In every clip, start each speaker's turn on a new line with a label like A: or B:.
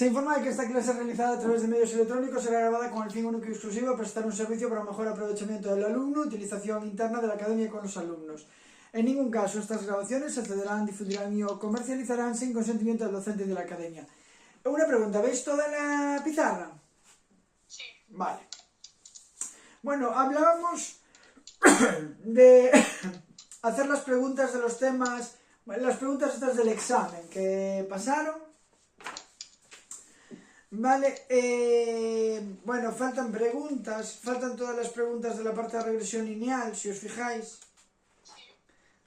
A: Se informa de que esta clase realizada a través de medios electrónicos será grabada con el fin único y exclusivo de prestar un servicio para un mejor aprovechamiento del alumno, utilización interna de la academia con los alumnos. En ningún caso estas grabaciones se cederán, difundirán y o comercializarán sin consentimiento del docente de la academia. Una pregunta, ¿veis toda la pizarra?
B: Sí.
A: Vale. Bueno, hablábamos de hacer las preguntas de los temas, las preguntas estas del examen que pasaron. Vale, bueno, faltan preguntas, faltan todas las preguntas de la parte de regresión lineal, si os fijáis.
B: Sí.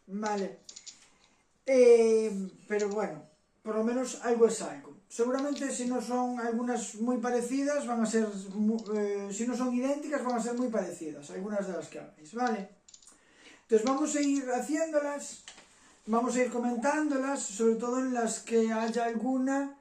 A: Vale, pero bueno, por lo menos algo es algo. Seguramente si no son algunas muy parecidas, van a ser, si no son idénticas, van a ser muy parecidas, algunas de las que habéis, ¿vale? Entonces vamos a ir haciéndolas, vamos a ir comentándolas, sobre todo en las que haya alguna...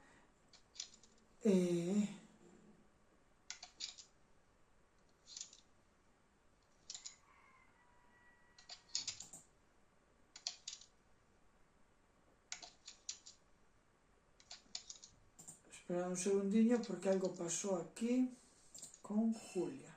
A: Esperad un segundillo porque algo pasó aquí con Julia.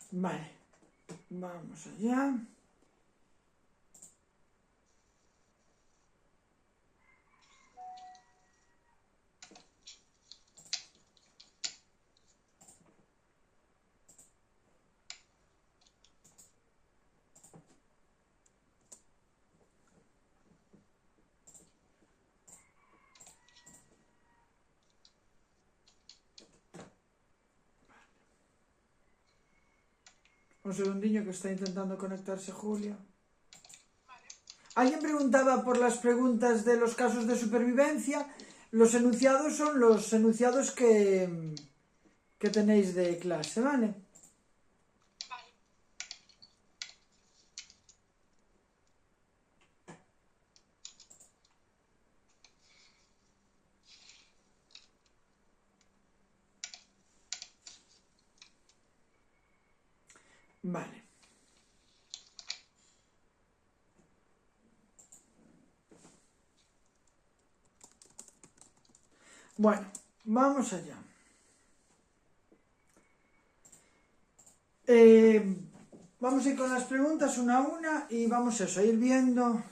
A: Vale, vamos allá. Un segundillo que está intentando conectarse Julia.
B: Vale.
A: Alguien preguntaba por las preguntas de los casos de supervivencia. Los enunciados son los enunciados que tenéis de clase, ¿vale?
B: Vale.
A: Vale. Bueno, vamos allá. Vamos a ir con las preguntas una a una y vamos a ir viendo.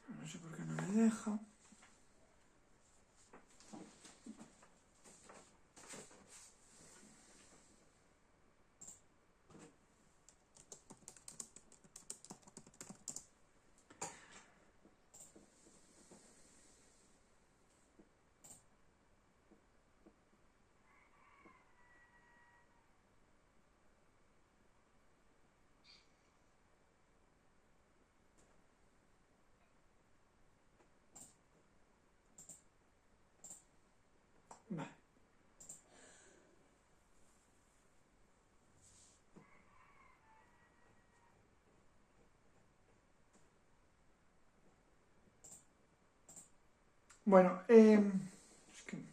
A: No sé por qué no me deja. Vale. Bueno, es que...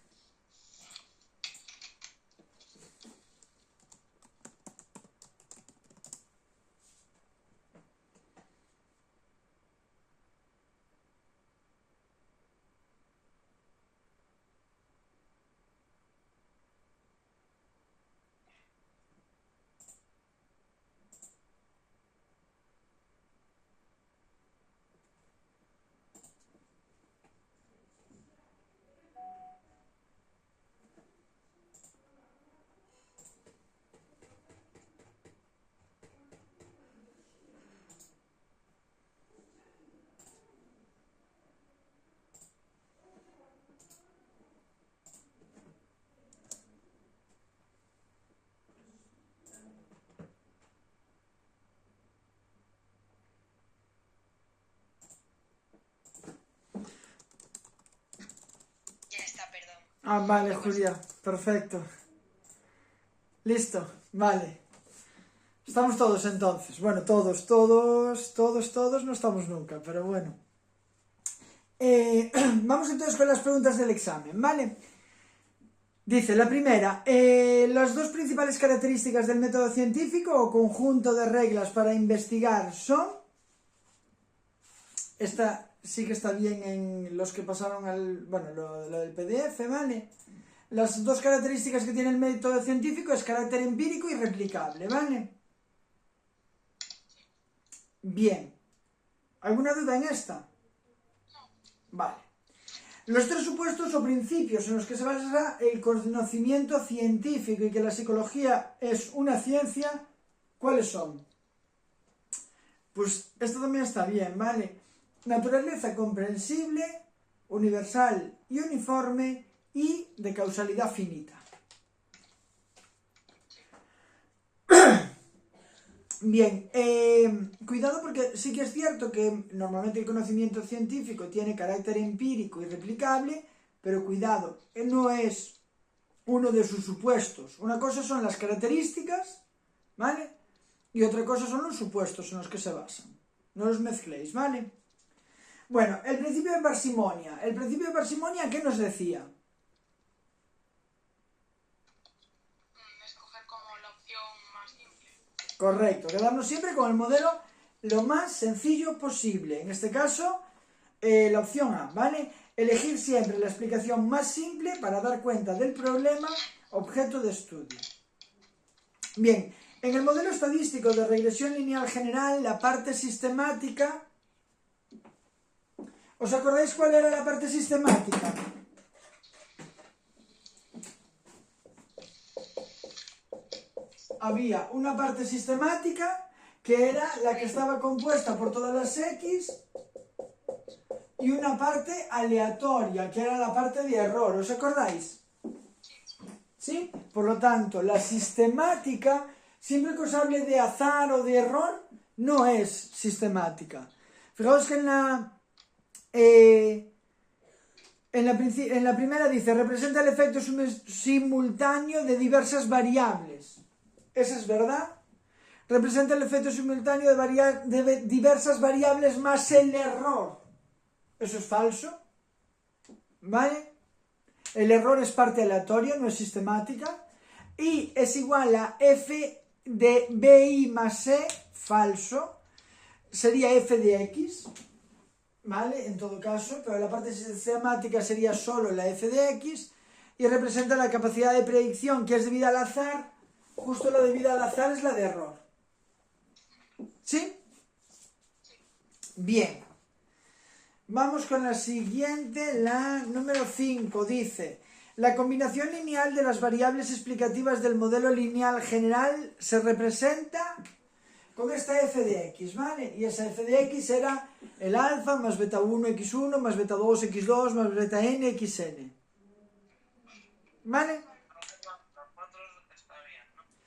A: Ah, vale, Julia, perfecto. Listo, vale. Estamos todos entonces. Bueno, todos no estamos nunca, pero bueno. Vamos entonces con las preguntas del examen, ¿vale? Dice, la primera, las dos principales características del método científico o conjunto de reglas para investigar son... Esta sí que está bien en los que pasaron bueno, lo del PDF, ¿vale? Las dos características que tiene el método científico es carácter empírico y replicable, ¿vale? Bien. ¿Alguna duda en esta? Vale. Los tres supuestos o principios en los que se basa el conocimiento científico y que la psicología es una ciencia, ¿cuáles son? Pues esto también está bien, ¿vale? Naturaleza comprensible, universal y uniforme y de causalidad finita. Bien, cuidado porque sí que es cierto que normalmente el conocimiento científico tiene carácter empírico y replicable, pero cuidado, no es uno de sus supuestos. Una cosa son las características, ¿vale? Y otra cosa son los supuestos en los que se basan. No los mezcléis, ¿vale? Bueno, el principio de parsimonia. ¿El principio de parsimonia qué nos decía?
B: Escoger como la opción más simple.
A: Correcto, quedarnos siempre con el modelo lo más sencillo posible. En este caso, la opción A, ¿vale? Elegir siempre la explicación más simple para dar cuenta del problema objeto de estudio. Bien, en el modelo estadístico de regresión lineal general, la parte sistemática... ¿Os acordáis cuál era la parte sistemática? Había una parte sistemática que era la que estaba compuesta por todas las X y una parte aleatoria, que era la parte de error. ¿Os acordáis? ¿Sí? Por lo tanto, la sistemática, siempre que os hable de azar o de error, no es sistemática. Fijaos que en la primera dice, representa el efecto simultáneo de diversas variables. ¿Eso es verdad? Representa el efecto simultáneo de diversas variables más el error. ¿Eso es falso? ¿Vale? El error es parte aleatoria, no es sistemática. Y es igual a f de bi más c, falso. Sería f de x. ¿Vale? En todo caso, pero la parte sistemática sería solo la f de x y representa la capacidad de predicción que es debida al azar. Justo la debida al azar es la de error. ¿Sí? Bien. Vamos con la siguiente, la número 5. Dice, la combinación lineal de las variables explicativas del modelo lineal general se representa con esta f de x, ¿vale? Y esa f de x era el alfa más beta 1 x1 más beta 2 x2 más beta n xn. ¿Vale?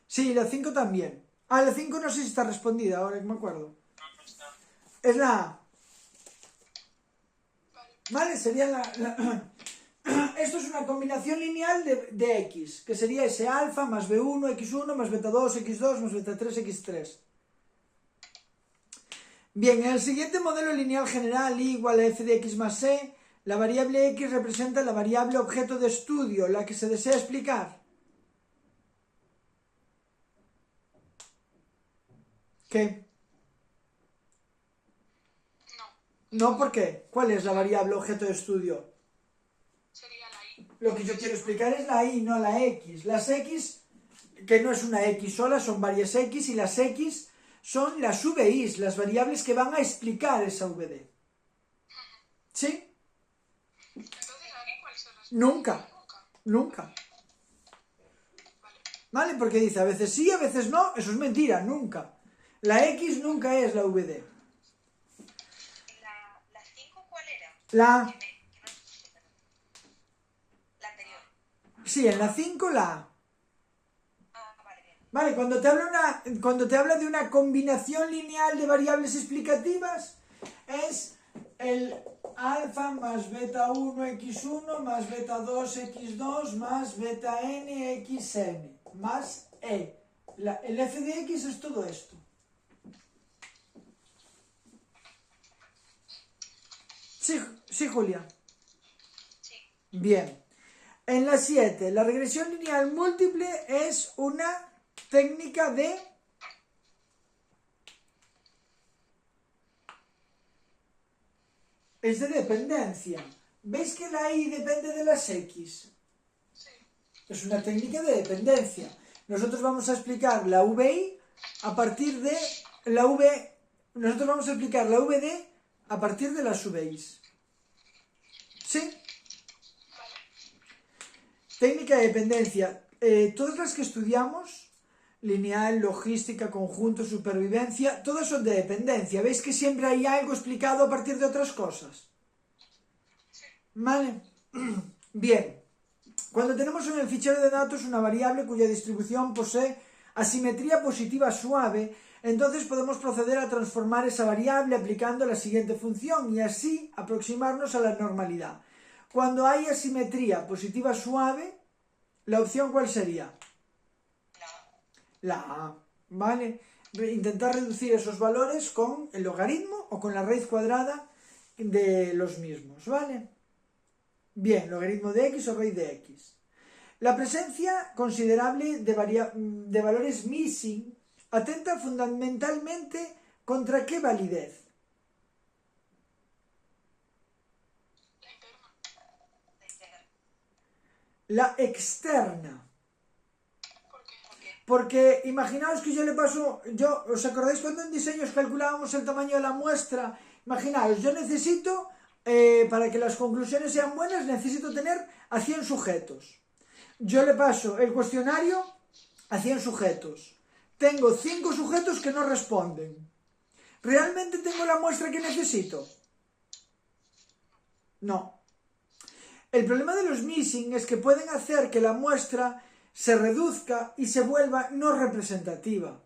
A: Sí, la 5 también. Ah, la 5 no sé si está respondida, ahora que me acuerdo. Es la A. ¿Vale? Sería Esto es una combinación lineal de x, que sería ese alfa más b1 x1 más beta 2 x2 más beta 3 x3. Bien, en el siguiente modelo lineal general I igual a f de x más c, la variable x representa la variable objeto de estudio, la que se desea explicar. ¿Qué? No, ¿por qué? ¿Cuál es la variable objeto de estudio?
B: Sería la I.
A: Lo que yo quiero explicar es la y, no la x. Las x, que no es una x sola, son varias x, y las x son las VIs, las variables que van a explicar esa VD. ¿Sí?
B: Entonces, ¿aquí cuál se responde?
A: Nunca. Nunca. ¿Vale? Porque dice a veces sí, a veces no. Eso es mentira, nunca. La x nunca es la VD.
C: ¿La 5 cuál era?
A: La...
C: La anterior.
A: Sí, en la 5 la A.
C: Vale, bien.
A: Vale, cuando te habla de una combinación lineal de variables explicativas, es el alfa más beta 1 x1 más beta 2 x2 más beta n xn más e. El f de x es todo esto. Sí, Julia.
C: Sí.
A: Bien. En la 7, la regresión lineal múltiple es una técnica de... Es de dependencia. ¿Veis que la y depende de las x?
B: Sí.
A: Es una técnica de dependencia. Nosotros vamos a explicar la VI a partir de la V. Nosotros vamos a explicar la VD a partir de las VIs. ¿Sí? Técnica de dependencia. Todas las que estudiamos, lineal, logística, conjunto, supervivencia, todas son de dependencia. ¿Veis que siempre hay algo explicado a partir de otras cosas? ¿Vale? Bien. Cuando tenemos en el fichero de datos una variable cuya distribución posee asimetría positiva suave, entonces podemos proceder a transformar esa variable aplicando la siguiente función y así aproximarnos a la normalidad. Cuando hay asimetría positiva suave, ¿la opción cuál sería? La A, ¿vale? Intentar reducir esos valores con el logaritmo o con la raíz cuadrada de los mismos, ¿vale? Bien, logaritmo de x o raíz de x. La presencia considerable de valores missing atenta fundamentalmente contra ¿qué validez? La externa.
B: ¿Por qué?
A: Porque imaginaos que yo le paso, ¿os acordáis cuando en diseños calculábamos el tamaño de la muestra? Imaginaos, yo necesito, para que las conclusiones sean buenas, necesito tener a 100 sujetos. Yo le paso el cuestionario a 100 sujetos. Tengo 5 sujetos que no responden. ¿Realmente tengo la muestra que necesito? No. El problema de los missing es que pueden hacer que la muestra se reduzca y se vuelva no representativa.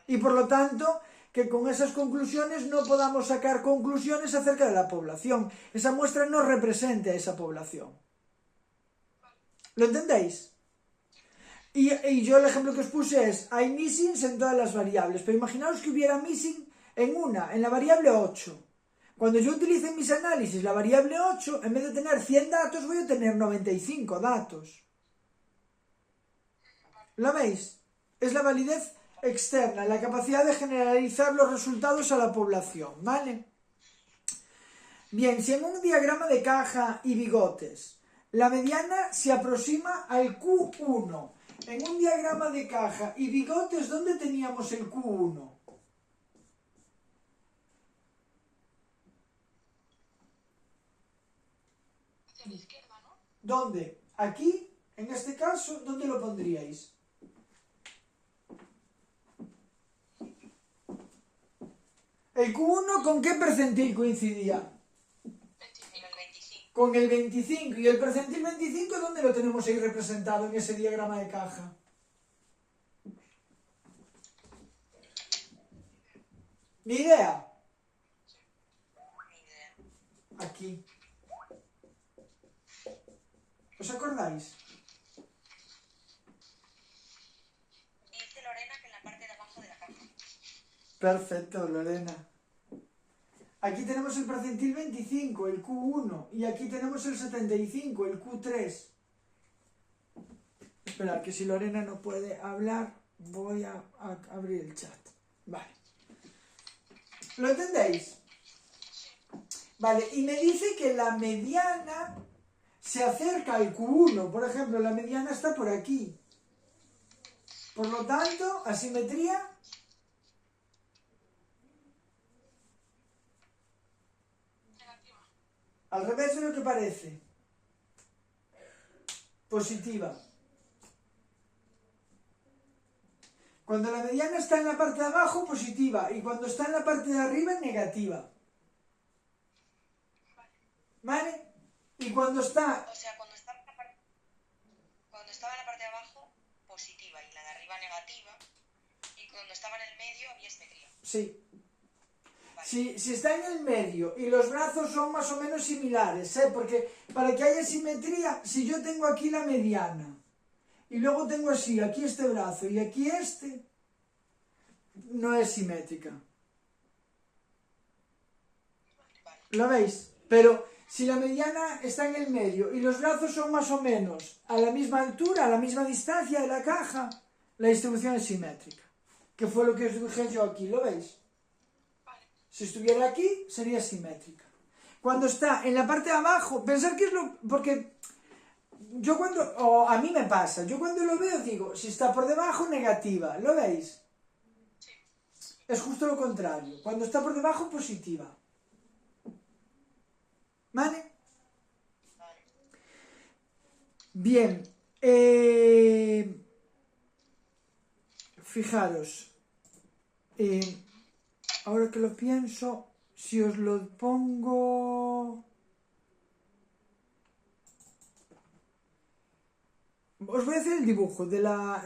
A: Y por lo tanto, que con esas conclusiones no podamos sacar conclusiones acerca de la población. Esa muestra no representa a esa población. ¿Lo entendéis? Y yo el ejemplo que os puse es, hay missings en todas las variables, pero imaginaos que hubiera missing en la variable 8. Cuando yo utilice en mis análisis la variable 8, en vez de tener 100 datos, voy a tener 95 datos. ¿Lo veis? Es la validez externa, la capacidad de generalizar los resultados a la población, ¿vale? Bien, si en un diagrama de caja y bigotes la mediana se aproxima al Q1, en un diagrama de caja y bigotes, ¿dónde teníamos el Q1?
B: Hacia la izquierda, ¿no?
A: ¿Dónde? Aquí, en este caso, ¿dónde lo pondríais? ¿El Q1 con qué percentil coincidía?
B: 25.
A: Con el 25. ¿Y el percentil 25 dónde lo tenemos ahí representado en ese diagrama de caja? ¿Ni idea? Aquí. ¿Os acordáis?
C: Dice Lorena que en la parte de abajo de la caja.
A: Perfecto, Lorena. Aquí tenemos el percentil 25, el Q1, y aquí tenemos el 75, el Q3. Esperad, que si Lorena no puede hablar, voy a abrir el chat. Vale. ¿Lo entendéis? Vale, y me dice que la mediana se acerca al Q1. Por ejemplo, la mediana está por aquí. Por lo tanto, asimetría...
B: Negativa.
A: Al revés de lo que parece. Positiva. Cuando la mediana está en la parte de abajo, positiva. Y cuando está en la parte de arriba, negativa. ¿Vale? Y cuando está...
C: O sea, cuando estaba en la parte de abajo, positiva, y la de arriba negativa, y cuando estaba en el medio había simetría.
A: Sí.
C: Vale.
A: Si está en el medio y los brazos son más o menos similares, ¿eh? Porque para que haya simetría, si yo tengo aquí la mediana y luego tengo así, aquí este brazo y aquí este, no es simétrica. ¿Lo veis? Pero si la mediana está en el medio y los brazos son más o menos a la misma altura, a la misma distancia de la caja, la distribución es simétrica. Que fue lo que os dije yo aquí, ¿lo veis? Si estuviera aquí, sería simétrica. Cuando está en la parte de abajo, pensar que es lo... Porque yo cuando... O a mí me pasa, yo cuando lo veo digo, si está por debajo, negativa. ¿Lo veis? Es justo lo contrario. Cuando está por debajo, positiva. ¿Vale? Bien. Fijaros. Ahora que lo pienso, si os lo pongo... Os voy a hacer el dibujo de la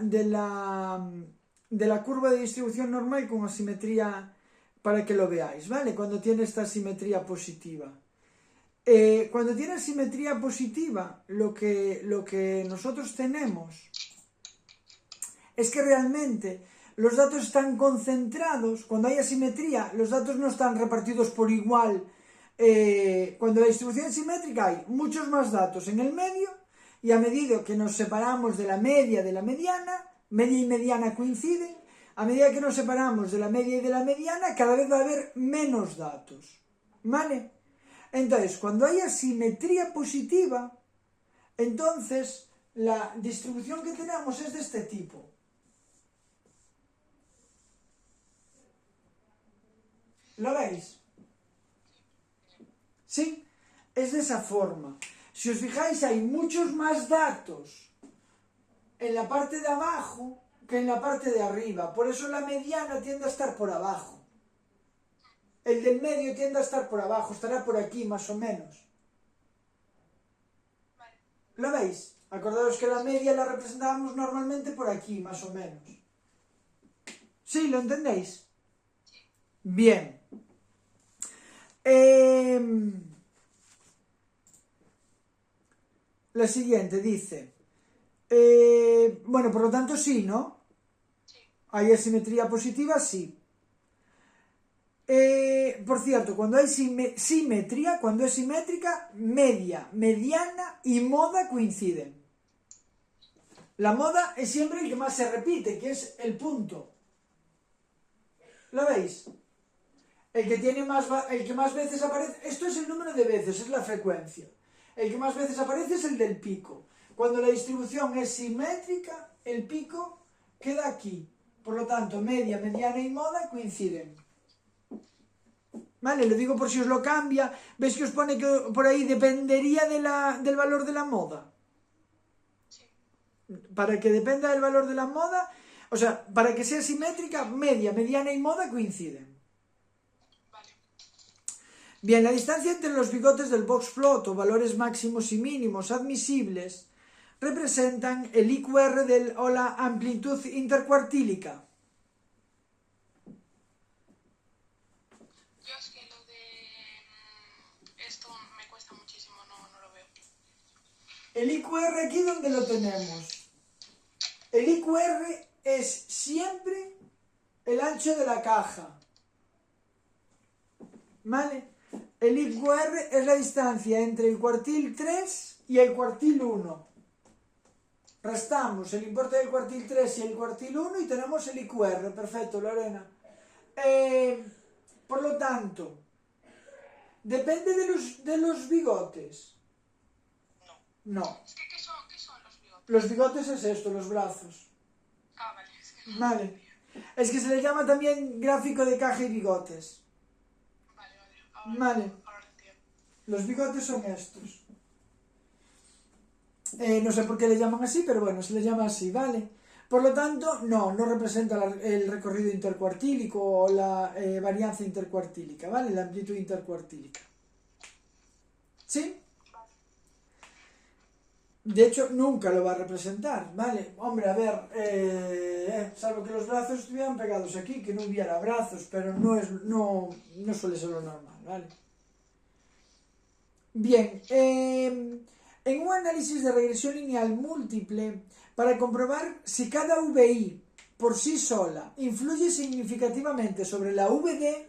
A: curva de distribución normal con asimetría para que lo veáis, ¿vale? Cuando tiene esta simetría positiva. Cuando tiene asimetría positiva, lo que nosotros tenemos es que realmente los datos están concentrados. Cuando hay asimetría, los datos no están repartidos por igual. Cuando la distribución es simétrica hay muchos más datos en el medio, y a medida que nos separamos de la media de la mediana, media y mediana coinciden, a medida que nos separamos de la media y de la mediana, cada vez va a haber menos datos. ¿Vale? Entonces, cuando hay asimetría positiva, entonces la distribución que tenemos es de este tipo. ¿Lo veis? ¿Sí? Es de esa forma. Si os fijáis, hay muchos más datos en la parte de abajo que en la parte de arriba. Por eso la mediana tiende a estar por abajo. El del medio tiende a estar por abajo, estará por aquí más o menos. ¿Lo veis? Acordaos que la media la representábamos normalmente por aquí, más o menos. ¿Sí? ¿Lo entendéis? Bien. La siguiente dice... bueno, por lo tanto sí, ¿no? ¿Hay asimetría positiva? Sí. Por cierto, cuando hay simetría, cuando es simétrica, media, mediana y moda coinciden. La moda es siempre el que más se repite, que es el punto. ¿Lo veis? El que más veces aparece... Esto es el número de veces, es la frecuencia. El que más veces aparece es el del pico. Cuando la distribución es simétrica, el pico queda aquí. Por lo tanto, media, mediana y moda coinciden. ¿Vale? Lo digo por si os lo cambia. ¿Veis que os pone que por ahí dependería del valor de la moda? Para que dependa del valor de la moda, o sea, para que sea simétrica, media, mediana y moda coinciden. Bien, la distancia entre los bigotes del box plot o valores máximos y mínimos admisibles representan el IQR o la amplitud intercuartílica.
B: Yo es que lo de esto me cuesta muchísimo, no lo veo.
A: El IQR aquí, ¿dónde lo tenemos? El IQR es siempre el ancho de la caja. ¿Vale? El IQR es la distancia entre el cuartil 3 y el cuartil 1. Restamos el importe del cuartil 3 y el cuartil 1 y tenemos el IQR. Perfecto, Lorena. Por lo tanto, depende de los bigotes. No.
B: Es que, ¿qué son los bigotes?
A: Los bigotes es esto, los brazos.
B: Ah, vale. Es que no.
A: Vale. Es que se le llama también gráfico de caja y bigotes. Vale.
B: Ahora entiendo.
A: Los bigotes son estos. No sé por qué le llaman así, pero bueno, se le llama así, ¿vale? Por lo tanto, no representa el recorrido intercuartílico o la varianza intercuartílica, ¿vale? La amplitud intercuartílica. ¿Sí? De hecho, nunca lo va a representar, ¿vale? Hombre, a ver, salvo que los brazos estuvieran pegados aquí, que no hubiera brazos, pero no suele ser lo normal, ¿vale? Bien, en un análisis de regresión lineal múltiple, para comprobar si cada VI por sí sola influye significativamente sobre la VD,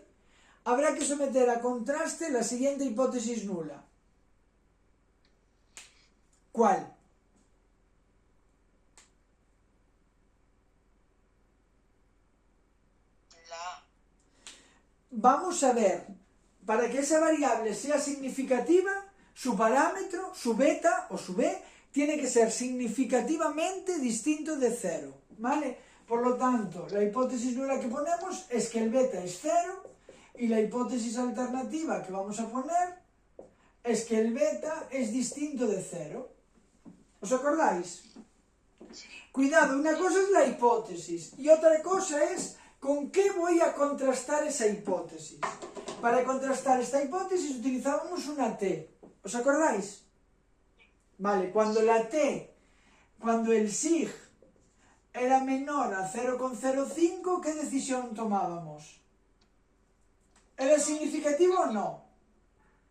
A: habrá que someter a contraste la siguiente hipótesis nula. ¿Cuál? Vamos a ver, para que esa variable sea significativa, su parámetro, su beta o su b, tiene que ser significativamente distinto de 0, ¿vale? Por lo tanto, la hipótesis nula que ponemos es que el beta es 0 y la hipótesis alternativa que vamos a poner es que el beta es distinto de 0. ¿Os acordáis? Cuidado, una cosa es la hipótesis y otra cosa es con qué voy a contrastar esa hipótesis. Para contrastar esta hipótesis utilizábamos una T. ¿Os acordáis? Vale, cuando el sig era menor a 0,05, ¿qué decisión tomábamos? ¿Era significativo o no?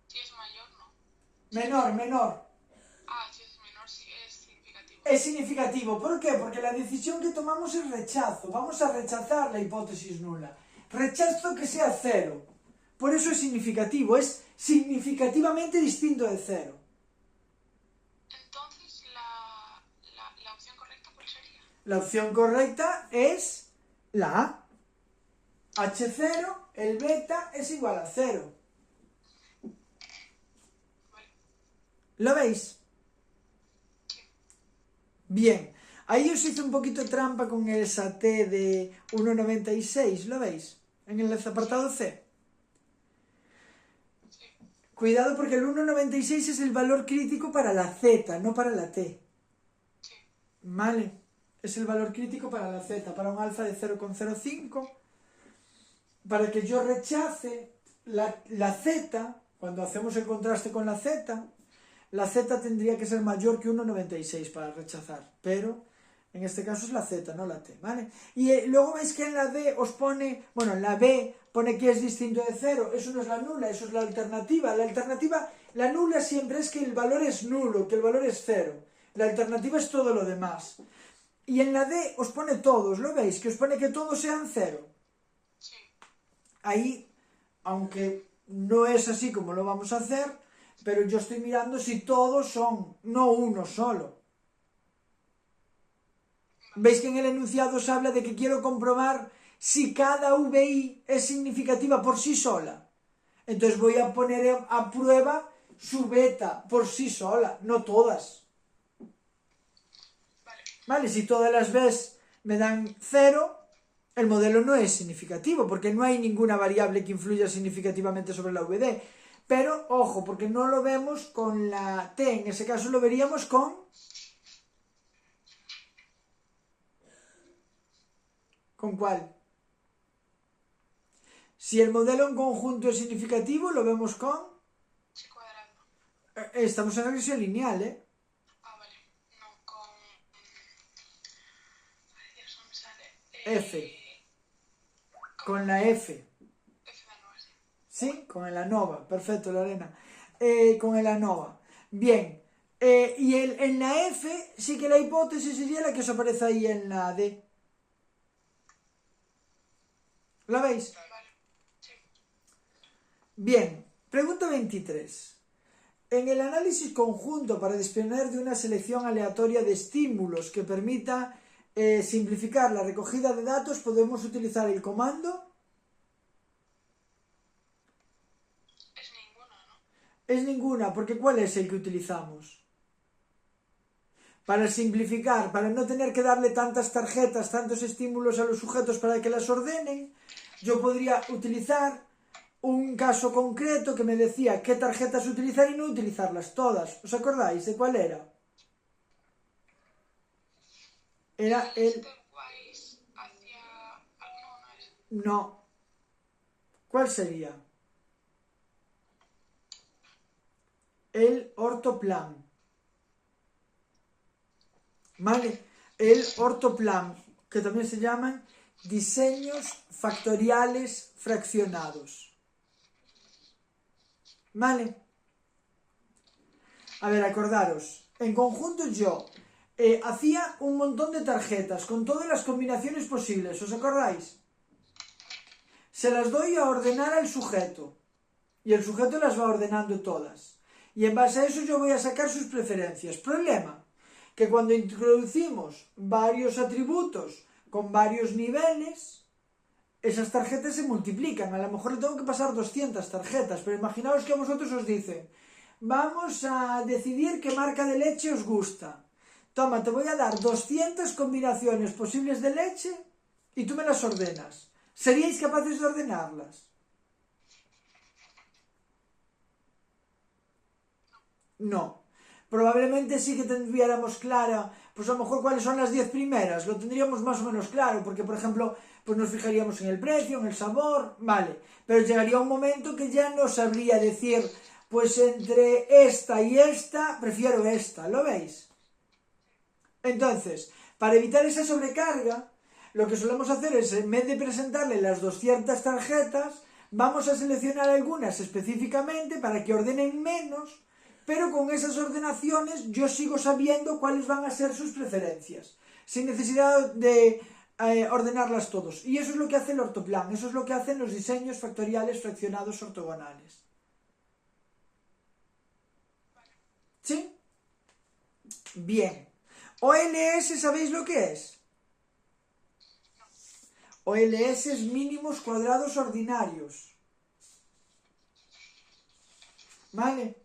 B: Si es mayor, no.
A: Menor.
B: Si es menor, sí es significativo.
A: Es significativo. ¿Por qué? Porque la decisión que tomamos es rechazo. Vamos a rechazar la hipótesis nula. Rechazo que sea 0. Por eso es significativo. Es significativamente distinto de 0.
B: Entonces, la opción correcta, ¿cuál sería?
A: La opción correcta es la A. H0, el beta es igual a 0.
B: Vale.
A: ¿Lo veis? Bien. Ahí os hice un poquito trampa con esa T de 1,96. ¿Lo veis? En el apartado C.
B: Sí.
A: Cuidado porque el 1,96 es el valor crítico para la Z, no para la T.
B: Sí.
A: ¿Vale? Es el valor crítico para la Z, para un alfa de 0,05. Para que yo rechace la Z, cuando hacemos el contraste con la Z tendría que ser mayor que 1,96 para rechazar, pero en este caso es la Z, no la T, ¿vale? Y luego veis que en la D os pone, bueno, en la B pone que es distinto de 0, eso no es la nula, eso es la alternativa. La nula siempre es que el valor es nulo, que el valor es 0. La alternativa es todo lo demás. Y en la D os pone todos, ¿lo veis? Que os pone que todos sean 0.
B: Sí.
A: Ahí, aunque no es así como lo vamos a hacer, pero yo estoy mirando si todos son, no uno solo. ¿Veis que en el enunciado os habla de que quiero comprobar si cada VI es significativa por sí sola? Entonces voy a poner a prueba su beta por sí sola, no todas. Vale, si todas las Bs me dan 0, el modelo no es significativo, porque no hay ninguna variable que influya significativamente sobre la VD. Pero, ojo, porque no lo vemos con la T, en ese caso lo veríamos con... ¿Con cuál? Si el modelo en conjunto es significativo, lo vemos con...
B: Sí, cuadrado.
A: Estamos en regresión lineal, ¿eh?
B: Vale. No, con... Ay, Dios, no me sale.
A: F. Con la F.
B: F de nuevo, sí.
A: ¿Sí? Con el ANOVA. Perfecto, Lorena. Con el ANOVA. Bien. Y en la F sí que la hipótesis sería la que os aparece ahí en la D. ¿La veis?
B: Vale. Sí.
A: Bien. Pregunta 23. En el análisis conjunto para disponer de una selección aleatoria de estímulos que permita simplificar la recogida de datos, podemos utilizar el comando...
B: Es ninguna, ¿no?
A: Es ninguna, porque ¿cuál es el que utilizamos? Para simplificar, para no tener que darle tantas tarjetas, tantos estímulos a los sujetos para que las ordenen, yo podría utilizar un caso concreto que me decía qué tarjetas utilizar y no utilizarlas todas. ¿Os acordáis de cuál era? Era el...
B: Stepwise hacia... No, no es.
A: No. ¿Cuál sería? El ortoplan. ¿vale? El ortoplan, que también se llaman diseños factoriales fraccionados, ¿vale? A ver, acordaros, en conjunto yo hacía un montón de tarjetas con todas las combinaciones posibles, ¿os acordáis? Se las doy a ordenar al sujeto y el sujeto las va ordenando todas. Y en base a eso yo voy a sacar sus preferencias. Problema, que cuando introducimos varios atributos con varios niveles, esas tarjetas se multiplican. A lo mejor le tengo que pasar 200 tarjetas, pero imaginaos que a vosotros os dicen, vamos a decidir qué marca de leche os gusta. Toma, te voy a dar 200 combinaciones posibles de leche y tú me las ordenas. ¿Seríais capaces de ordenarlas? No. Probablemente sí que tendríamos clara, pues a lo mejor cuáles son las 10 primeras, lo tendríamos más o menos claro, porque por ejemplo, pues nos fijaríamos en el precio, en el sabor, vale, pero llegaría un momento que ya no sabría decir, pues entre esta y esta, prefiero esta, ¿lo veis? Entonces, para evitar esa sobrecarga, lo que solemos hacer es, en vez de presentarle las 200 tarjetas, vamos a seleccionar algunas específicamente para que ordenen menos, pero con esas ordenaciones yo sigo sabiendo cuáles van a ser sus preferencias, sin necesidad de ordenarlas todos. Y eso es lo que hace el ortoplan, eso es lo que hacen los diseños factoriales fraccionados ortogonales. ¿Sí? Bien. OLS, ¿sabéis lo que es? OLS es mínimos cuadrados ordinarios. ¿Vale?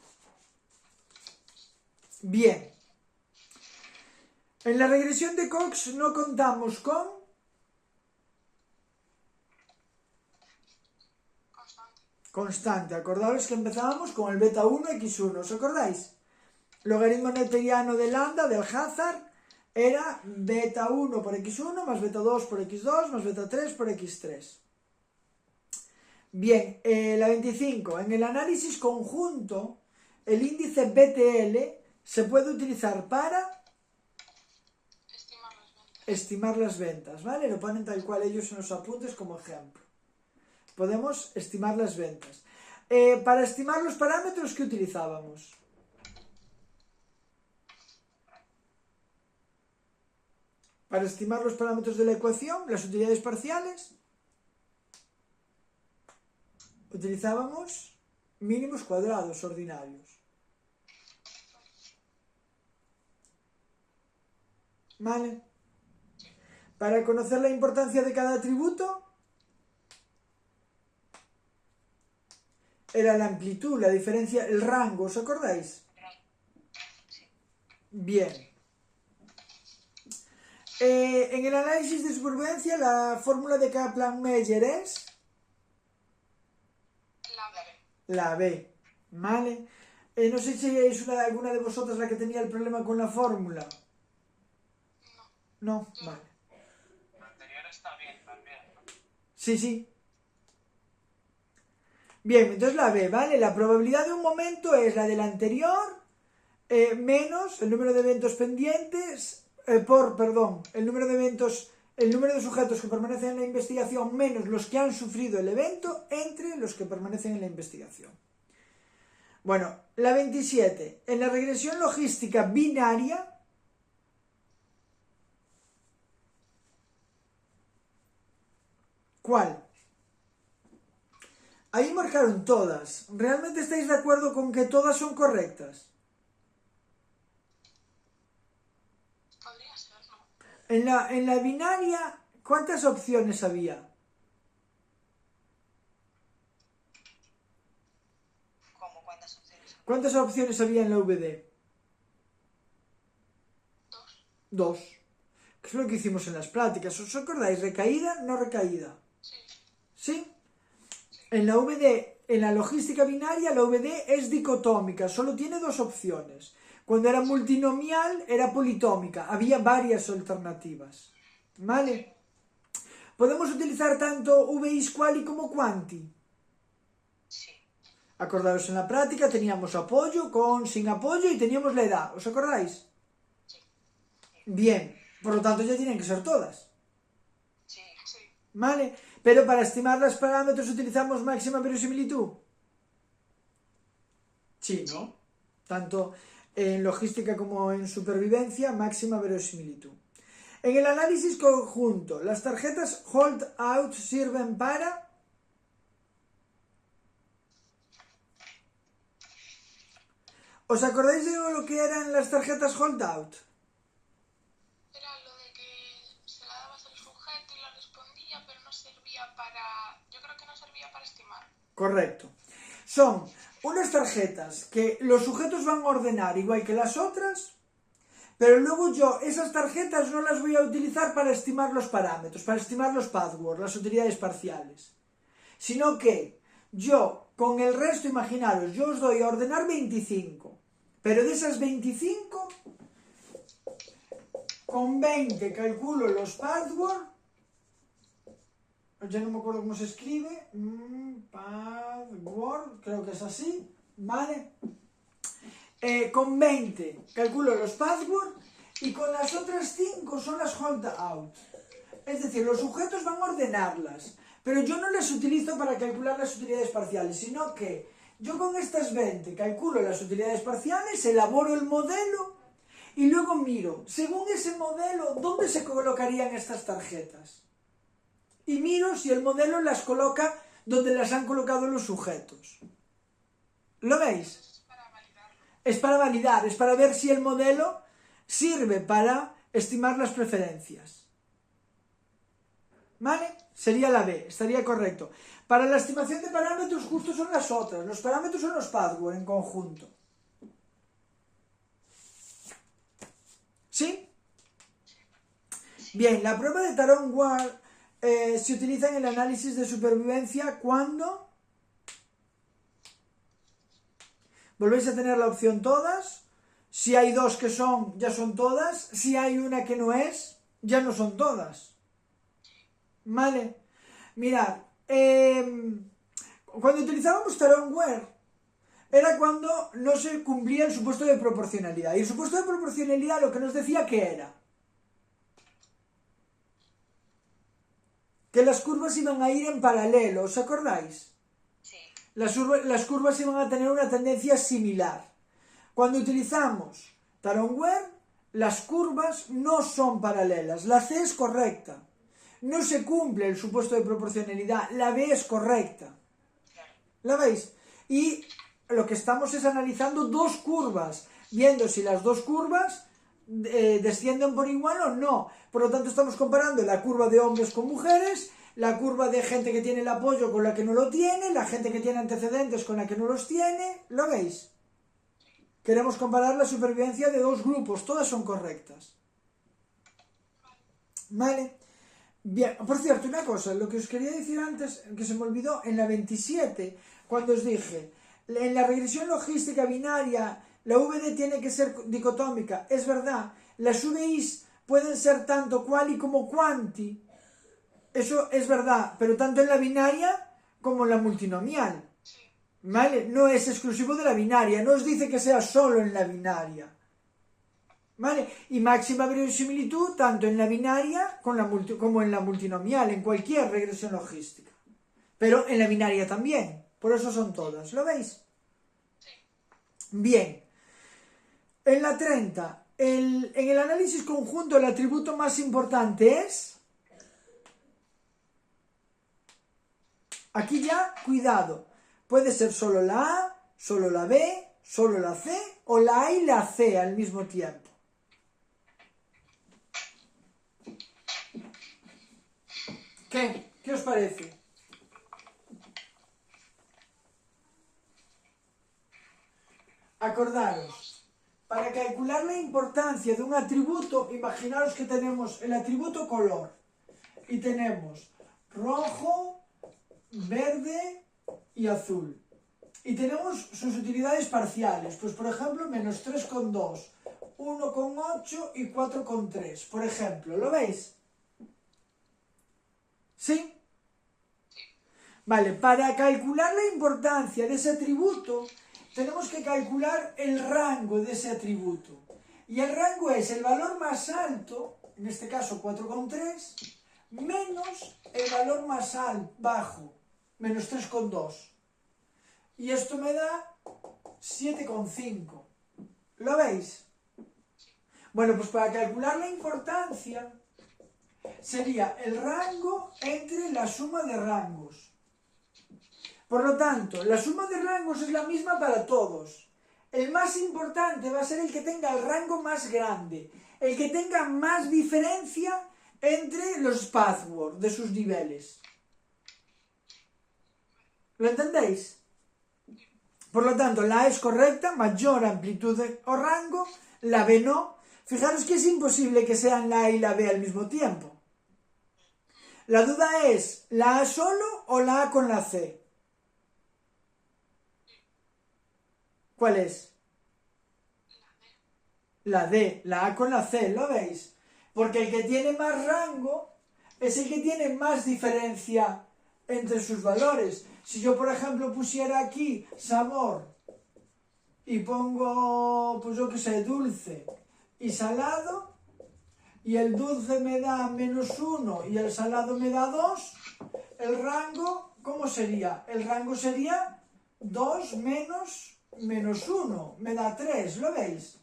A: Bien. En la regresión de Cox no contamos con constante. Acordaos que empezábamos con el beta 1 x1. ¿Os acordáis? Logaritmo neperiano de lambda, del Hazard, era beta 1 por x1 más beta 2 por x2 más beta 3 por x3. Bien, la 25. En el análisis conjunto, el índice BTL se puede utilizar para estimar las ventas, ¿vale? Lo ponen tal cual ellos en los apuntes como ejemplo. Podemos estimar las ventas. Para estimar los parámetros, ¿qué utilizábamos? Para estimar los parámetros de la ecuación, las utilidades parciales, utilizábamos mínimos cuadrados ordinarios. ¿Vale? Para conocer la importancia de cada atributo, era la amplitud, la diferencia, el rango, ¿os acordáis? Bien. En el análisis de supervivencia, la fórmula de Kaplan-Meier es la B, ¿vale? No sé si es alguna de vosotras la que tenía el problema con la fórmula. No, vale.
D: La anterior está bien también, ¿no?
A: Sí, sí. Bien, entonces la B, ¿vale? La probabilidad de un momento es la del anterior menos el número de eventos pendientes el número de eventos, el número de sujetos que permanecen en la investigación menos los que han sufrido el evento entre los que permanecen en la investigación. Bueno, la 27. En la regresión logística binaria, ¿cuál? Ahí marcaron todas. ¿Realmente estáis de acuerdo con que todas son correctas?
B: Podría ser, ¿no?
A: En la binaria, ¿cuántas opciones había?
C: ¿Cómo? ¿Cuántas opciones?
A: ¿Cuántas opciones había en la VD? Dos. ¿Qué es lo que hicimos en las prácticas? ¿Os acordáis? ¿Recaída? ¿No recaída?
B: Sí.
A: ¿Sí? En la VD, en la logística binaria, la VD es dicotómica, solo tiene dos opciones. Cuando era multinomial, era politómica, había varias alternativas. ¿Vale? Podemos utilizar tanto VI quali como quanti.
C: Sí.
A: Acordaros, en la práctica teníamos apoyo con sin apoyo y teníamos la edad. ¿Os acordáis? Bien, por lo tanto ya tienen que ser todas.
C: Sí.
B: Sí.
A: ¿Vale? Pero para estimar los parámetros utilizamos máxima verosimilitud. Sí, ¿no? Tanto en logística como en supervivencia, máxima verosimilitud. En el análisis conjunto, las tarjetas hold out sirven para... ¿Os acordáis de lo que eran las tarjetas hold out?
B: Era lo de que se la dabas al sujeto y la respondía, pero no servía para... Yo creo que no servía para estimar.
A: Correcto. Son unas tarjetas que los sujetos van a ordenar igual que las otras, pero luego yo esas tarjetas no las voy a utilizar para estimar los parámetros, para estimar los pathwords, las utilidades parciales, sino que yo con el resto, imaginaros, yo os doy a ordenar 25, pero de esas 25, con 20 calculo los pathwords. Ya no me acuerdo cómo se escribe. Pathword, creo que es así. ¿Vale? Con 20 calculo los pathwords y con las otras 5 son las hold out. Es decir, los sujetos van a ordenarlas, pero yo no las utilizo para calcular las utilidades parciales, sino que yo con estas 20 calculo las utilidades parciales, elaboro el modelo y luego miro, según ese modelo, dónde se colocarían estas tarjetas. Y miro si el modelo las coloca donde las han colocado los sujetos. ¿Lo veis?
B: Es para validarlo.
A: Es para validar, es para ver si el modelo sirve para estimar las preferencias. ¿Vale? Sería la B, estaría correcto. Para la estimación de parámetros justo son las otras. Los parámetros son los pathwords en conjunto. ¿Sí? Bien, la prueba de Taron-Ward se utiliza en el análisis de supervivencia cuando volvéis a tener la opción todas. Si hay dos que son, ya son todas. Si hay una que no es, ya no son todas. ¿Vale? Mirad, cuando utilizábamos Taron-Ward era cuando no se cumplía el supuesto de proporcionalidad. Y el supuesto de proporcionalidad lo que nos decía que era que las curvas iban a ir en paralelo, ¿os acordáis?
C: Sí.
A: Las curvas iban a tener una tendencia similar. Cuando utilizamos Taron-Ward, las curvas no son paralelas. La C es correcta. No se cumple el supuesto de proporcionalidad. La B es correcta. ¿La veis? Y lo que estamos es analizando dos curvas, viendo si las dos curvas descienden por igual o no. Por lo tanto, estamos comparando la curva de hombres con mujeres, la curva de gente que tiene el apoyo con la que no lo tiene, la gente que tiene antecedentes con la que no los tiene. ¿Lo veis? Queremos comparar la supervivencia de dos grupos, todas son correctas. ¿Vale? Bien, por cierto, una cosa, lo que os quería decir antes, que se me olvidó, en la 27, cuando os dije, en la regresión logística binaria, la VD tiene que ser dicotómica, es verdad, las VIs pueden ser tanto quali como quanti, eso es verdad, pero tanto en la binaria como en la multinomial. ¿Vale? No es exclusivo de la binaria, no os dice que sea solo en la binaria. ¿Vale? Y máxima verosimilitud tanto en la binaria como en la multinomial, en cualquier regresión logística. Pero en la binaria también, por eso son todas, ¿lo veis?
B: Sí.
A: Bien. En la 30, en el análisis conjunto el atributo más importante es... Aquí ya, cuidado. Puede ser solo la A, solo la B, solo la C o la A y la C al mismo tiempo. ¿Qué? ¿Qué os parece? Acordaros, para calcular la importancia de un atributo, imaginaros que tenemos el atributo color y tenemos rojo, verde y azul. Y tenemos sus utilidades parciales, pues por ejemplo, menos 3,2, 1,8 y 4,3, por ejemplo, ¿lo veis? ¿Sí? Vale, para calcular la importancia de ese atributo, tenemos que calcular el rango de ese atributo. Y el rango es el valor más alto, en este caso 4,3, menos el valor más bajo, menos 3,2. Y esto me da 7,5. ¿Lo veis? Bueno, pues para calcular la importancia sería el rango entre la suma de rangos. Por lo tanto, la suma de rangos es la misma para todos. El más importante va a ser el que tenga el rango más grande, el que tenga más diferencia entre los passwords de sus niveles. ¿Lo entendéis? Por lo tanto, la A es correcta, mayor amplitud o rango, la B no. Fijaros que es imposible que sean la A y la B al mismo tiempo. La duda es, ¿la A solo o la A con la C? ¿Cuál es? La D, la A con la C, ¿lo veis? Porque el que tiene más rango es el que tiene más diferencia entre sus valores. Si yo, por ejemplo, pusiera aquí sabor y pongo, pues yo qué sé, dulce y salado, y el dulce me da -1 y el salado me da 2, el rango, ¿cómo sería? El rango sería 2 menos -1, me da 3, ¿lo veis?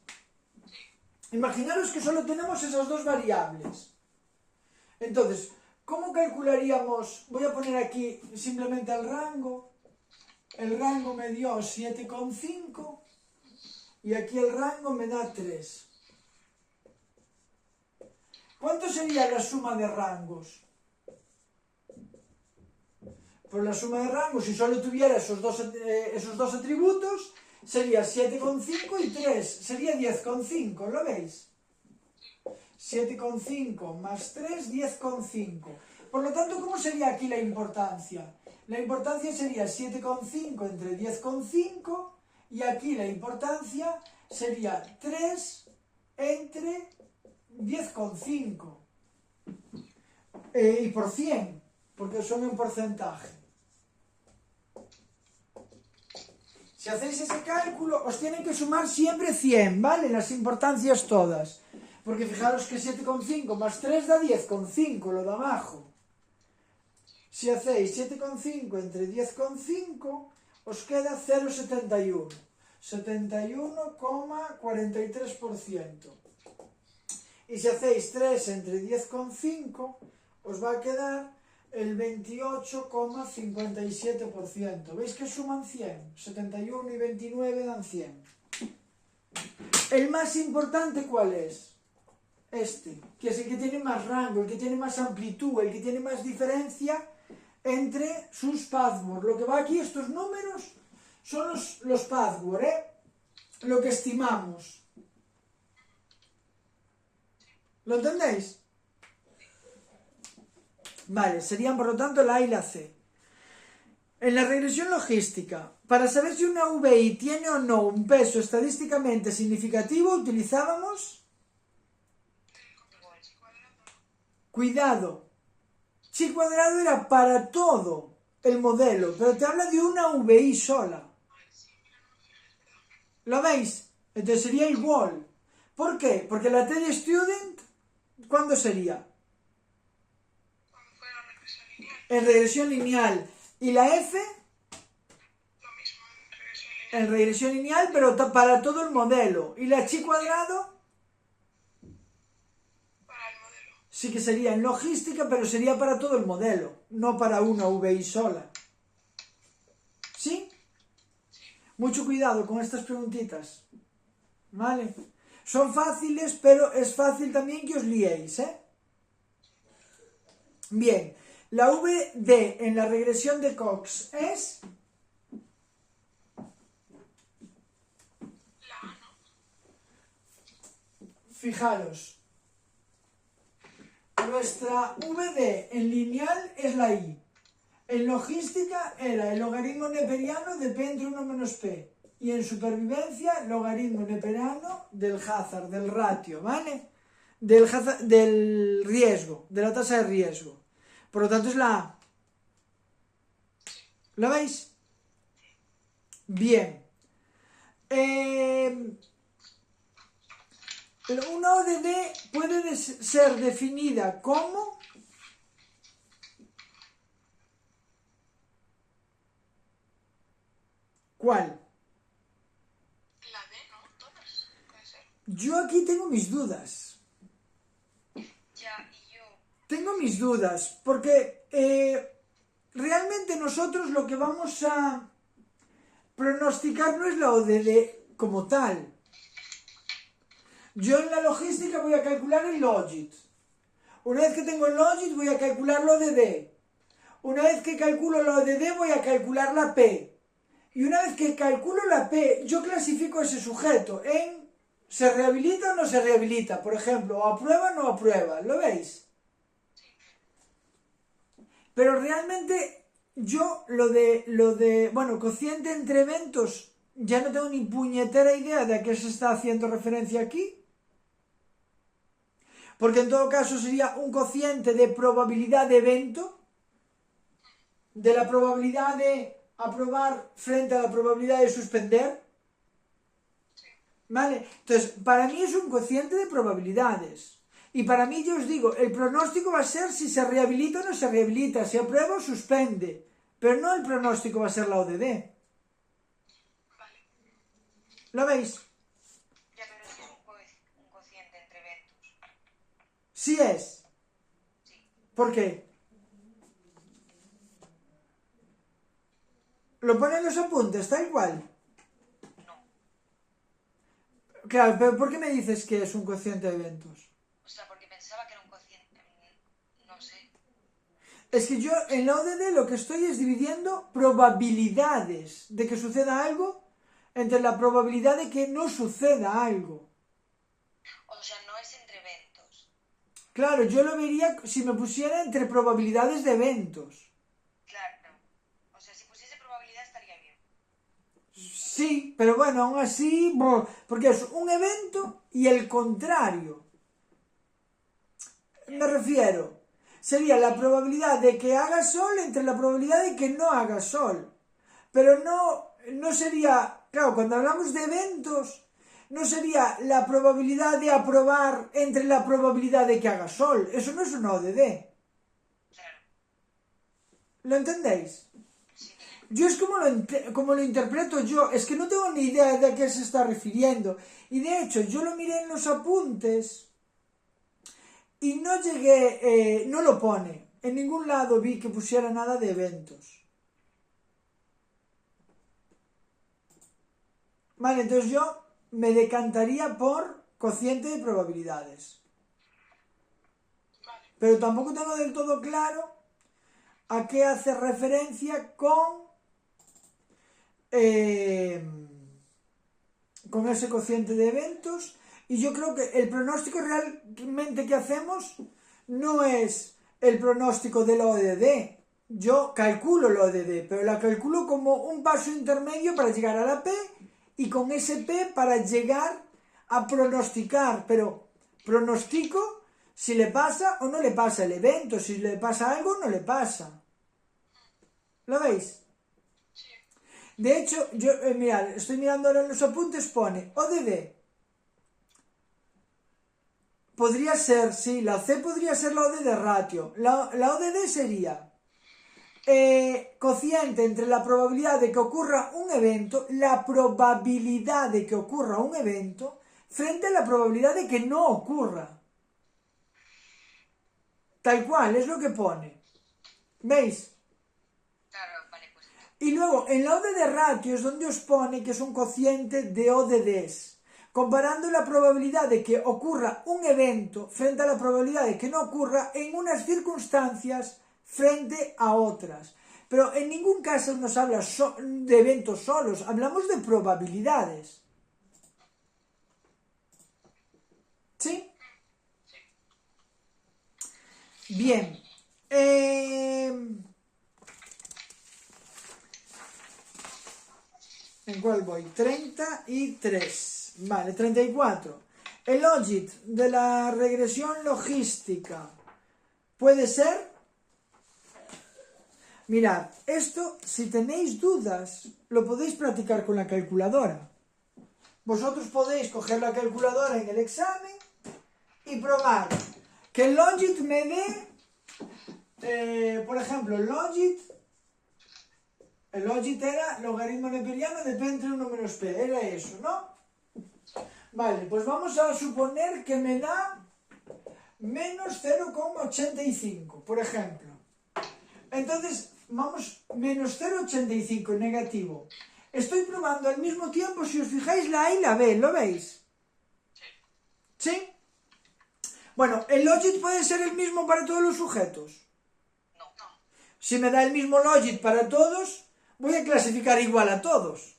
A: Imaginaros que solo tenemos esas dos variables. Entonces, ¿cómo calcularíamos? Voy a poner aquí simplemente el rango. El rango me dio 7,5 y aquí el rango me da 3. ¿Cuánto sería la suma de rangos? Pues la suma de rangos, si solo tuviera esos dos atributos, sería 7,5 y 3, sería 10,5, ¿lo veis? 7,5 más 3, 10,5. Por lo tanto, ¿cómo sería aquí la importancia? La importancia sería 7,5 entre 10,5 y aquí la importancia sería 3 entre 10,5. Y por 100, porque son en porcentaje. Si hacéis ese cálculo, os tienen que sumar siempre 100, ¿vale? Las importancias todas. Porque fijaros que 7,5 más 3 da 10,5, lo de abajo. Si hacéis 7,5 entre 10,5, os queda 0,71. 71,43%. Y si hacéis 3 entre 10,5, os va a quedar el 28,57%. ¿Veis que suman 100? 71 y 29 dan 100. ¿El más importante cuál es? Este, que es el que tiene más rango, el que tiene más amplitud, el que tiene más diferencia entre sus passwords. Lo que va aquí, estos números, son los passwords, lo que estimamos. ¿Lo entendéis? Vale, serían por lo tanto la A y la C. En la regresión logística, para saber si una VI tiene o no un peso estadísticamente significativo, utilizábamos... Cuidado, chi cuadrado era para todo el modelo, pero te habla de una VI sola. ¿Lo veis? Entonces sería igual. ¿Por qué? Porque la T de student, ¿cuándo sería? En regresión lineal. ¿Y la F?
B: Lo mismo,
A: En regresión lineal, pero para todo el modelo. ¿Y la chi cuadrado?
B: para el modelo.
A: Sí que sería en logística, pero sería para todo el modelo, no para una VI sola. ¿Sí? Mucho cuidado con estas preguntitas. ¿Vale? Son fáciles, pero es fácil también que os liéis, ¿eh? Bien. La VD en la regresión de Cox es...
B: La A no.
A: Fijaros. Nuestra VD en lineal es la I. En logística era el logaritmo neperiano de P entre 1 menos P. Y en supervivencia, logaritmo neperiano del hazard, del ratio, ¿vale? Del riesgo, de la tasa de riesgo. Por lo tanto es la A. ¿Lo veis? Bien. Una ODD puede ser definida como... ¿Cuál?
B: La D, ¿no? Todas. Puede ser.
A: Yo aquí tengo mis dudas.
C: Ya, y yo.
A: Tengo mis dudas, porque realmente nosotros lo que vamos a pronosticar no es la ODD como tal. Yo en la logística voy a calcular el logit. Una vez que tengo el logit voy a calcular la ODD. Una vez que calculo la ODD voy a calcular la P. Y una vez que calculo la P, yo clasifico ese sujeto en ¿se rehabilita o no se rehabilita? Por ejemplo, o aprueba o no aprueba. ¿Lo veis? Pero realmente yo bueno, cociente entre eventos, ya no tengo ni puñetera idea de a qué se está haciendo referencia aquí. Porque en todo caso sería un cociente de probabilidad de evento, de la probabilidad de aprobar frente a la probabilidad de suspender. ¿Vale? Entonces, para mí es un cociente de probabilidades. Y para mí, yo os digo, el pronóstico va a ser si se rehabilita o no se rehabilita, si aprueba o suspende. Pero no el pronóstico va a ser la ODD.
B: Vale.
A: ¿Lo veis?
C: Ya, pero sí es un cociente entre eventos.
A: Sí es.
C: Sí.
A: ¿Por qué? Lo pone en los apuntes, está igual.
C: No.
A: Claro, pero ¿por qué me dices que es un cociente de eventos?
C: O sea, porque pensaba que era un cociente. No sé.
A: Es que yo en la ODD lo que estoy es dividiendo probabilidades de que suceda algo entre la probabilidad de que no suceda algo.
C: O sea, no es entre eventos.
A: Claro, yo lo vería si me pusiera entre probabilidades de eventos.
C: Claro. O sea, si pusiese probabilidad estaría bien.
A: Sí, pero bueno, aún así, porque es un evento y el contrario. Me refiero, sería la probabilidad de que haga sol entre la probabilidad de que no haga sol. Pero no sería, claro, cuando hablamos de eventos, no sería la probabilidad de aprobar entre la probabilidad de que haga sol. Eso no es una ODD.
C: Claro.
A: ¿Lo entendéis?
C: Sí.
A: Yo es como lo interpreto yo, es que no tengo ni idea de a qué se está refiriendo. Y de hecho, yo lo miré en los apuntes y no llegué, no lo pone. En ningún lado vi que pusiera nada de eventos. Vale, entonces yo me decantaría por cociente de probabilidades.
B: Vale.
A: Pero tampoco tengo del todo claro a qué hace referencia con ese cociente de eventos. Y yo creo que el pronóstico realmente que hacemos no es el pronóstico de la ODD. Yo calculo la ODD, pero la calculo como un paso intermedio para llegar a la P y con ese P para llegar a pronosticar. Pero pronostico si le pasa o no le pasa el evento, si le pasa algo o no le pasa. ¿Lo veis?
B: Sí.
A: De hecho, yo, mirad, estoy mirando ahora en los apuntes, pone ODD. Podría ser, sí, la C podría ser la ODD ratio. La ODD sería cociente entre la probabilidad de que ocurra un evento, la probabilidad de que ocurra un evento, frente a la probabilidad de que no ocurra. Tal cual, es lo que pone. ¿Veis?
C: Claro, vale, pues.
A: Y luego, en la ODD ratio es donde os pone que es un cociente de ODDs, comparando la probabilidad de que ocurra un evento frente a la probabilidad de que no ocurra en unas circunstancias frente a otras. Pero en ningún caso nos habla de eventos solos, hablamos de probabilidades. ¿Sí? Bien. ¿En cuál voy? 33. Vale, 34. El logit de la regresión logística puede ser... Mirad, esto, si tenéis dudas, lo podéis practicar con la calculadora. vosotros podéis coger la calculadora en el examen y probar que el logit me dé, por ejemplo, el logit era logaritmo neperiano de p entre 1 menos p, era eso, ¿no? Vale, pues vamos a suponer que me da menos 0,85, por ejemplo. Entonces, vamos, menos 0,85, negativo. Estoy probando al mismo tiempo, si os fijáis, la A y la B, ¿lo veis? ¿Sí? Bueno, ¿el logit puede ser el mismo para todos los sujetos?
C: No.
A: Si me da el mismo logit para todos, voy a clasificar igual a todos.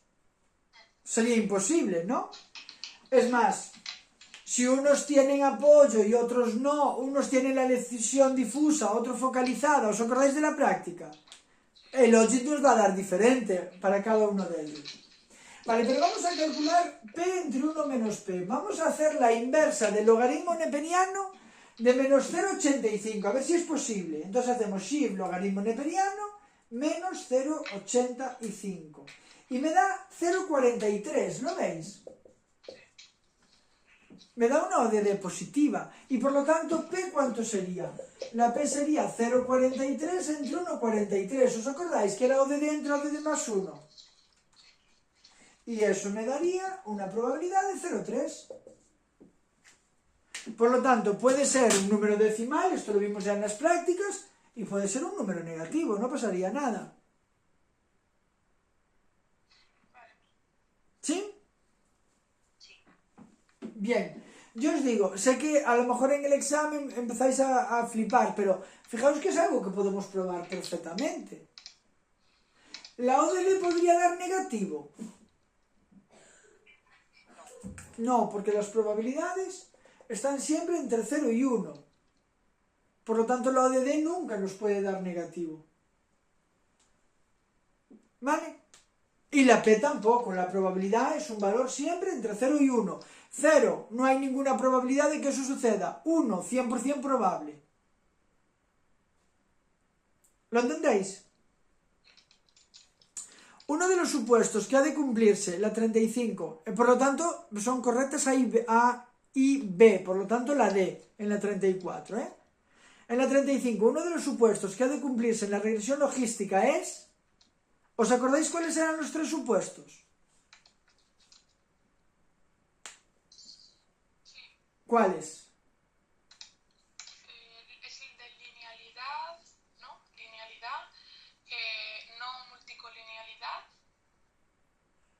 A: Sería imposible, ¿no? Es más, si unos tienen apoyo y otros no, unos tienen la lesión difusa, otro focalizada, ¿os acordáis de la práctica? El logit nos va a dar diferente para cada uno de ellos. Vale, pero vamos a calcular p entre 1 menos p. Vamos a hacer la inversa del logaritmo neperiano de menos 0,85, a ver si es posible. Entonces hacemos shift logaritmo neperiano menos 0,85. Y me da 0,43, ¿lo veis? Me da una ODD positiva. Y por lo tanto, P, ¿cuánto sería? La P sería 0,43 entre 1,43. ¿Os acordáis que era ODD entre ODD más 1? Y eso me daría una probabilidad de 0,3. Por lo tanto, puede ser un número decimal, esto lo vimos ya en las prácticas, y puede ser un número negativo, no pasaría nada. ¿Sí? Bien, yo os digo, sé que a lo mejor en el examen empezáis a flipar, pero fijaos que es algo que podemos probar perfectamente. ¿La ODD podría dar negativo? No, porque las probabilidades están siempre entre 0 y 1. Por lo tanto, la ODD nunca nos puede dar negativo. ¿Vale? Y la P tampoco. La probabilidad es un valor siempre entre 0 y 1. 0, no hay ninguna probabilidad de que eso suceda. 1, 100% probable. ¿Lo entendéis? Uno de los supuestos que ha de cumplirse, la 35, por lo tanto, son correctas A y B, por lo tanto la D en la 34. En la 35, uno de los supuestos que ha de cumplirse en la regresión logística es... ¿Os acordáis cuáles eran los 3 supuestos? ¿Cuáles?
B: Es el de linealidad, ¿no? Linealidad, no multicolinealidad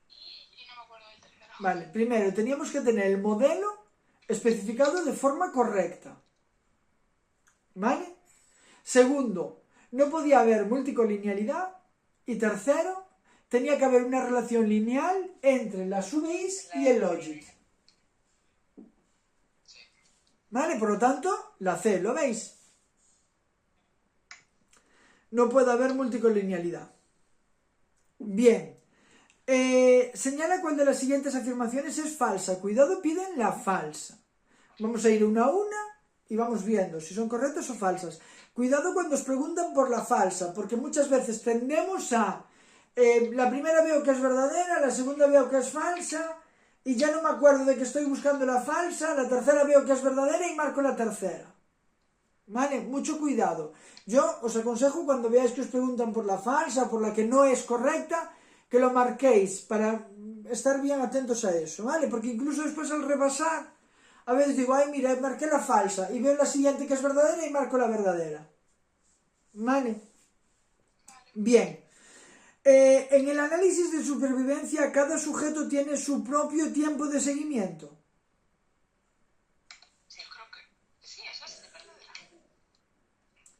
B: y no me acuerdo del tercero.
A: Vale, primero teníamos que tener el modelo especificado de forma correcta. ¿Vale? Segundo, no podía haber multicolinealidad. Y tercero, tenía que haber una relación lineal entre las UVIs y el logit. ¿Vale? Por lo tanto, la C, ¿lo veis? No puede haber multicolinealidad. Bien. Señala cuál de las siguientes afirmaciones es falsa. Cuidado, piden la falsa. Vamos a ir una a una y vamos viendo si son correctas o falsas. Cuidado cuando os preguntan por la falsa, porque muchas veces tendemos a... la primera veo que es verdadera, la segunda veo que es falsa, y ya no me acuerdo de que estoy buscando la falsa, la tercera veo que es verdadera y marco la tercera. ¿Vale? Mucho cuidado. Yo os aconsejo cuando veáis que os preguntan por la falsa, por la que no es correcta, que lo marquéis para estar bien atentos a eso, ¿vale? Porque incluso después al repasar... A veces digo, ay, mira, marqué la falsa y veo la siguiente que es verdadera y marco la verdadera. ¿Vale? Bien. En el análisis de supervivencia, cada sujeto tiene su propio tiempo de seguimiento.
B: Sí, yo creo que sí, esa es verdadera.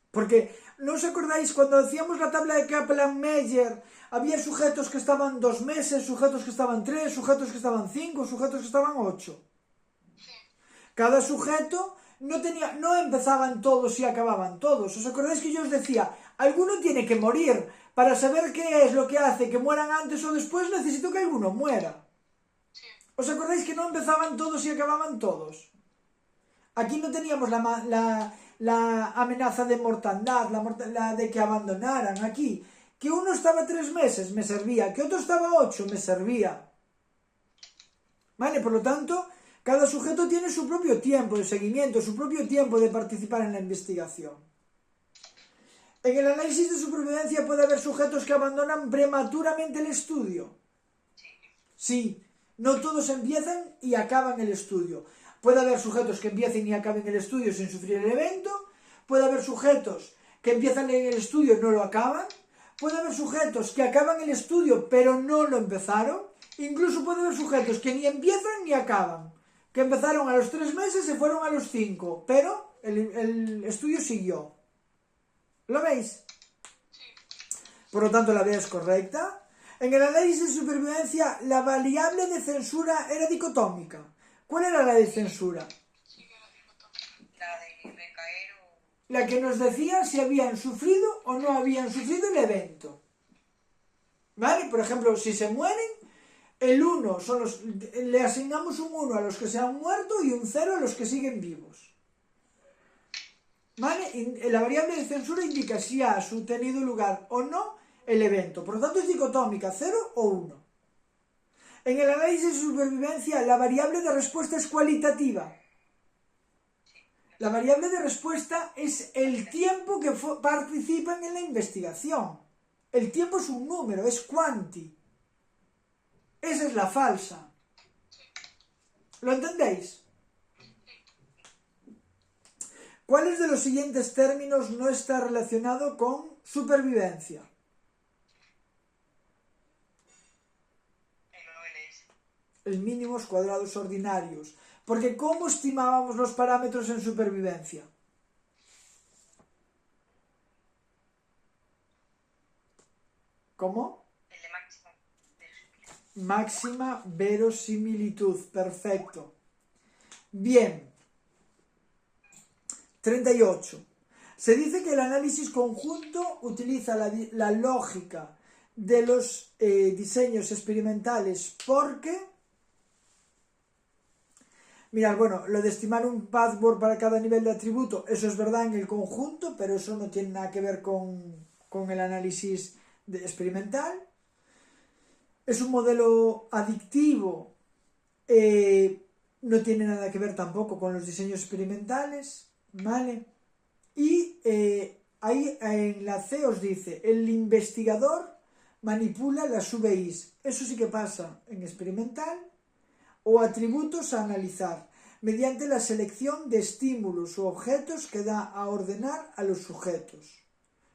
A: Porque, ¿no os acordáis cuando hacíamos la tabla de Kaplan-Meier? Había sujetos que estaban 2 meses, sujetos que estaban 3, sujetos que estaban 5, sujetos que estaban 8. Cada sujeto no empezaban todos y acababan todos. ¿Os acordáis que yo os decía? Alguno tiene que morir. Para saber qué es lo que hace que mueran antes o después, necesito que alguno muera.
B: Sí.
A: ¿Os acordáis que no empezaban todos y acababan todos? Aquí no teníamos la amenaza de mortandad, la de que abandonaran. Aquí, que uno estaba 3 meses, me servía. Que otro estaba 8, me servía. ¿Vale? Por lo tanto, cada sujeto tiene su propio tiempo de seguimiento, su propio tiempo de participar en la investigación. En el análisis de supervivencia puede haber sujetos que abandonan prematuramente el estudio. Sí, no todos empiezan y acaban el estudio. Puede haber sujetos que empiecen y acaben el estudio sin sufrir el evento. Puede haber sujetos que empiezan el estudio y no lo acaban. Puede haber sujetos que acaban el estudio pero no lo empezaron. Incluso puede haber sujetos que ni empiezan ni acaban. Que empezaron a los 3 meses y se fueron a los 5. Pero el estudio siguió. ¿Lo veis? Por lo tanto, la B es correcta. En el análisis de supervivencia, la variable de censura era dicotómica. ¿Cuál era la de censura?
B: Sí que era dicotómica.
C: La de recaer o...
A: La que nos decía si habían sufrido o no habían sufrido el evento. ¿Vale? Por ejemplo, si se mueren, el 1 le asignamos un 1 a los que se han muerto y un 0 a los que siguen vivos. ¿Vale? Y la variable de censura indica si ha tenido lugar o no el evento. Por lo tanto, es dicotómica, 0 o 1. En el análisis de supervivencia, la variable de respuesta es cualitativa. La variable de respuesta es el tiempo que participan en la investigación. El tiempo es un número, es quanti. Esa es la falsa. ¿Lo entendéis? ¿Cuáles de los siguientes términos no está relacionado con supervivencia?
C: El OLS.
A: El mínimos cuadrados ordinarios. Porque ¿cómo estimábamos los parámetros en supervivencia? ¿Cómo?
C: El de máxima verosimilitud.
A: Máxima verosimilitud. Perfecto. Bien. 38. Se dice que el análisis conjunto utiliza la lógica de los diseños experimentales porque... Mirad, bueno, lo de estimar un password para cada nivel de atributo, eso es verdad en el conjunto, pero eso no tiene nada que ver con el análisis experimental. Es un modelo adictivo, no tiene nada que ver tampoco con los diseños experimentales, ¿vale? Y ahí en la C os dice, el investigador manipula las UVIs. Eso sí que pasa en experimental. O atributos a analizar, mediante la selección de estímulos o objetos que da a ordenar a los sujetos.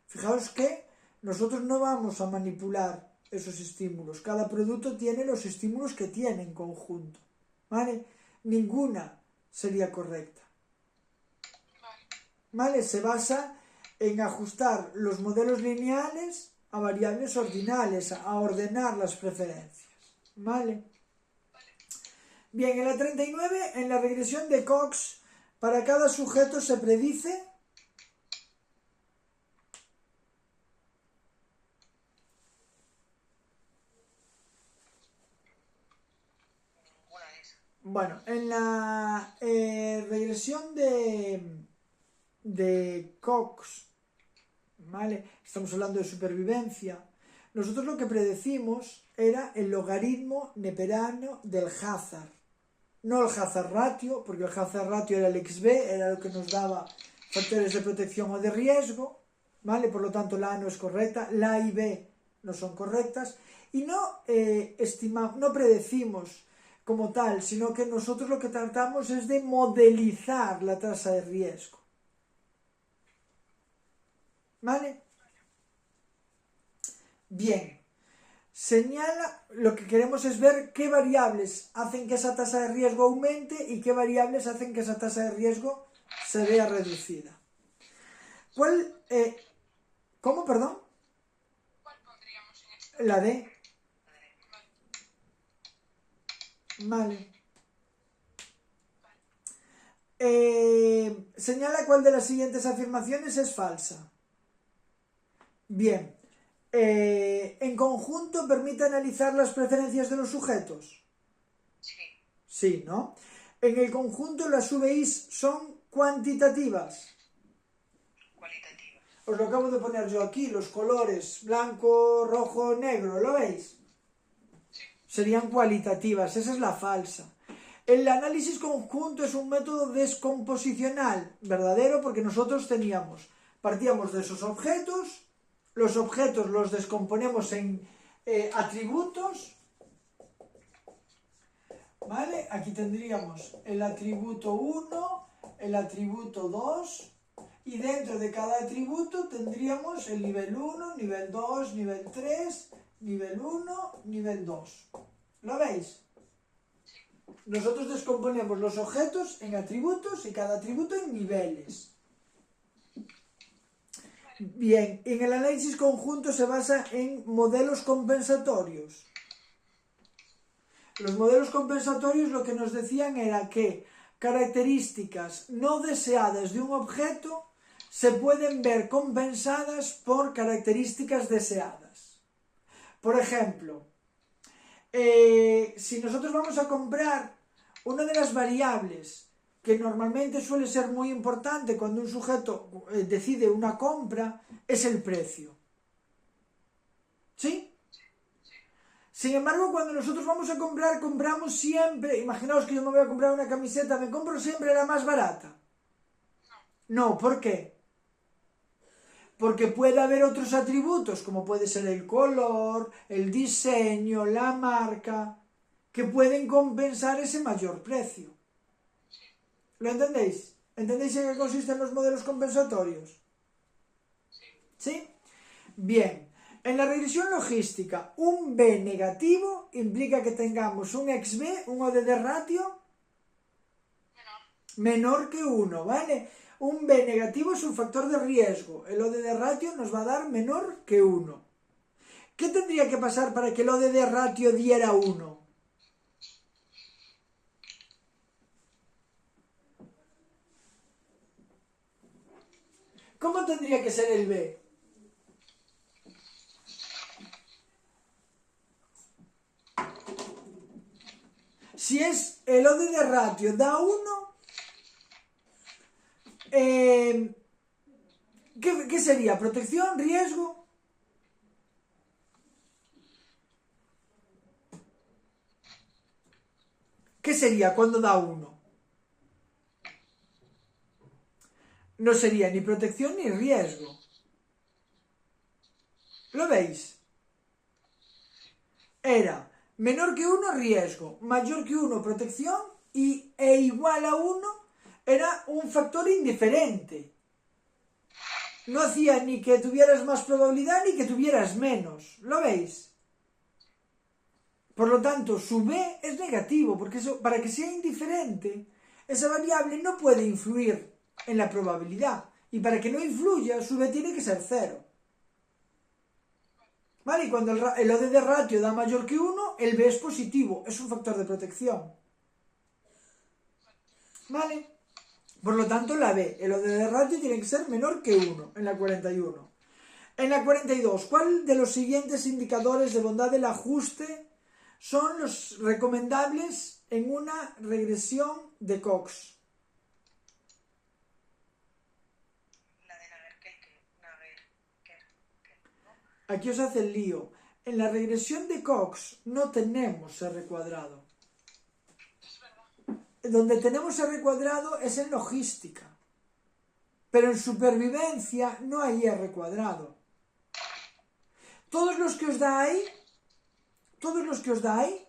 A: Fijaos que nosotros no vamos a manipular esos estímulos. Cada producto tiene los estímulos que tiene en conjunto. ¿Vale? Ninguna sería correcta. ¿Vale? Se basa en ajustar los modelos lineales a variables ordinales, a ordenar las preferencias. ¿Vale? Bien, en la 39, en la regresión de Cox, para cada sujeto se predice
C: Ninguna de esas.
A: bueno, en la regresión de Cox, ¿vale? Estamos hablando de supervivencia. Nosotros lo que predecimos era el logaritmo neperiano del hazard. No el hazard ratio, porque el hazard ratio era el XB, era lo que nos daba factores de protección o de riesgo, ¿vale? Por lo tanto, la A no es correcta, la A y B no son correctas, y no predecimos como tal, sino que nosotros lo que tratamos es de modelizar la tasa de riesgo. ¿Vale? Bien. Señala, lo que queremos es ver qué variables hacen que esa tasa de riesgo aumente y qué variables hacen que esa tasa de riesgo se vea reducida. ¿Cómo, perdón?
B: ¿Cuál pondríamos en esta?
A: La D. Vale. Señala cuál de las siguientes afirmaciones es falsa. Bien. ¿En conjunto permite analizar las preferencias de los sujetos?
C: Sí.
A: Sí, ¿no? En el conjunto las UVIs son cuantitativas.
C: Cualitativa.
A: Os lo acabo de poner yo aquí, los colores blanco, rojo, negro, ¿lo veis? serían cualitativas, esa es la falsa. El análisis conjunto es un método descomposicional, verdadero, porque nosotros partíamos de esos objetos, los objetos los descomponemos en atributos, ¿vale? Aquí tendríamos el atributo 1, el atributo 2, y dentro de cada atributo tendríamos el nivel 1, nivel 2, nivel 3, nivel 1, nivel 2. ¿Lo veis? Nosotros descomponemos los objetos en atributos y cada atributo en niveles. Bien, en el análisis conjunto se basa en modelos compensatorios. Los modelos compensatorios lo que nos decían era que características no deseadas de un objeto se pueden ver compensadas por características deseadas. Por ejemplo, si nosotros vamos a comprar una de las variables que normalmente suele ser muy importante cuando un sujeto decide una compra, es el precio. ¿Sí? Sin embargo, cuando nosotros vamos a comprar, compramos siempre, imaginaos que yo me voy a comprar una camiseta, ¿me compro siempre la más barata? No, ¿por qué? Porque puede haber otros atributos, como puede ser el color, el diseño, la marca, que pueden compensar ese mayor precio. ¿Lo entendéis? ¿Entendéis en qué consisten los modelos compensatorios? ¿Sí? Bien. En la regresión logística, un B negativo implica que tengamos un XB, un ODD ratio, menor que 1, ¿vale? Un B negativo es un factor de riesgo. El ODD ratio nos va a dar menor que 1. ¿Qué tendría que pasar para que el ODD ratio diera 1? ¿Cómo tendría que ser el B? Si es el ODD ratio da 1, ¿qué sería? ¿Protección? ¿Riesgo? ¿Qué sería cuando da 1? No sería ni protección ni riesgo. ¿Lo veis? Era menor que 1 riesgo, mayor que 1 protección e igual a 1 era un factor indiferente. No hacía ni que tuvieras más probabilidad ni que tuvieras menos. ¿Lo veis? Por lo tanto, su B es negativo, porque eso, para que sea indiferente, esa variable no puede influir en la probabilidad. Y para que no influya, su B tiene que ser 0. ¿Vale? Y cuando el ODD ratio da mayor que 1, el B es positivo, es un factor de protección. ¿Vale? Por lo tanto, la B, el ODD ratio tiene que ser menor que 1 en la 41. En la 42, ¿cuál de los siguientes indicadores de bondad del ajuste son los recomendables en una regresión de Cox?
C: La de Nager-Kelker, ¿no?
A: Aquí os hace el lío. En la regresión de Cox no tenemos R cuadrado. Donde tenemos R cuadrado es en logística. Pero en supervivencia no hay R cuadrado. Todos los que os da ahí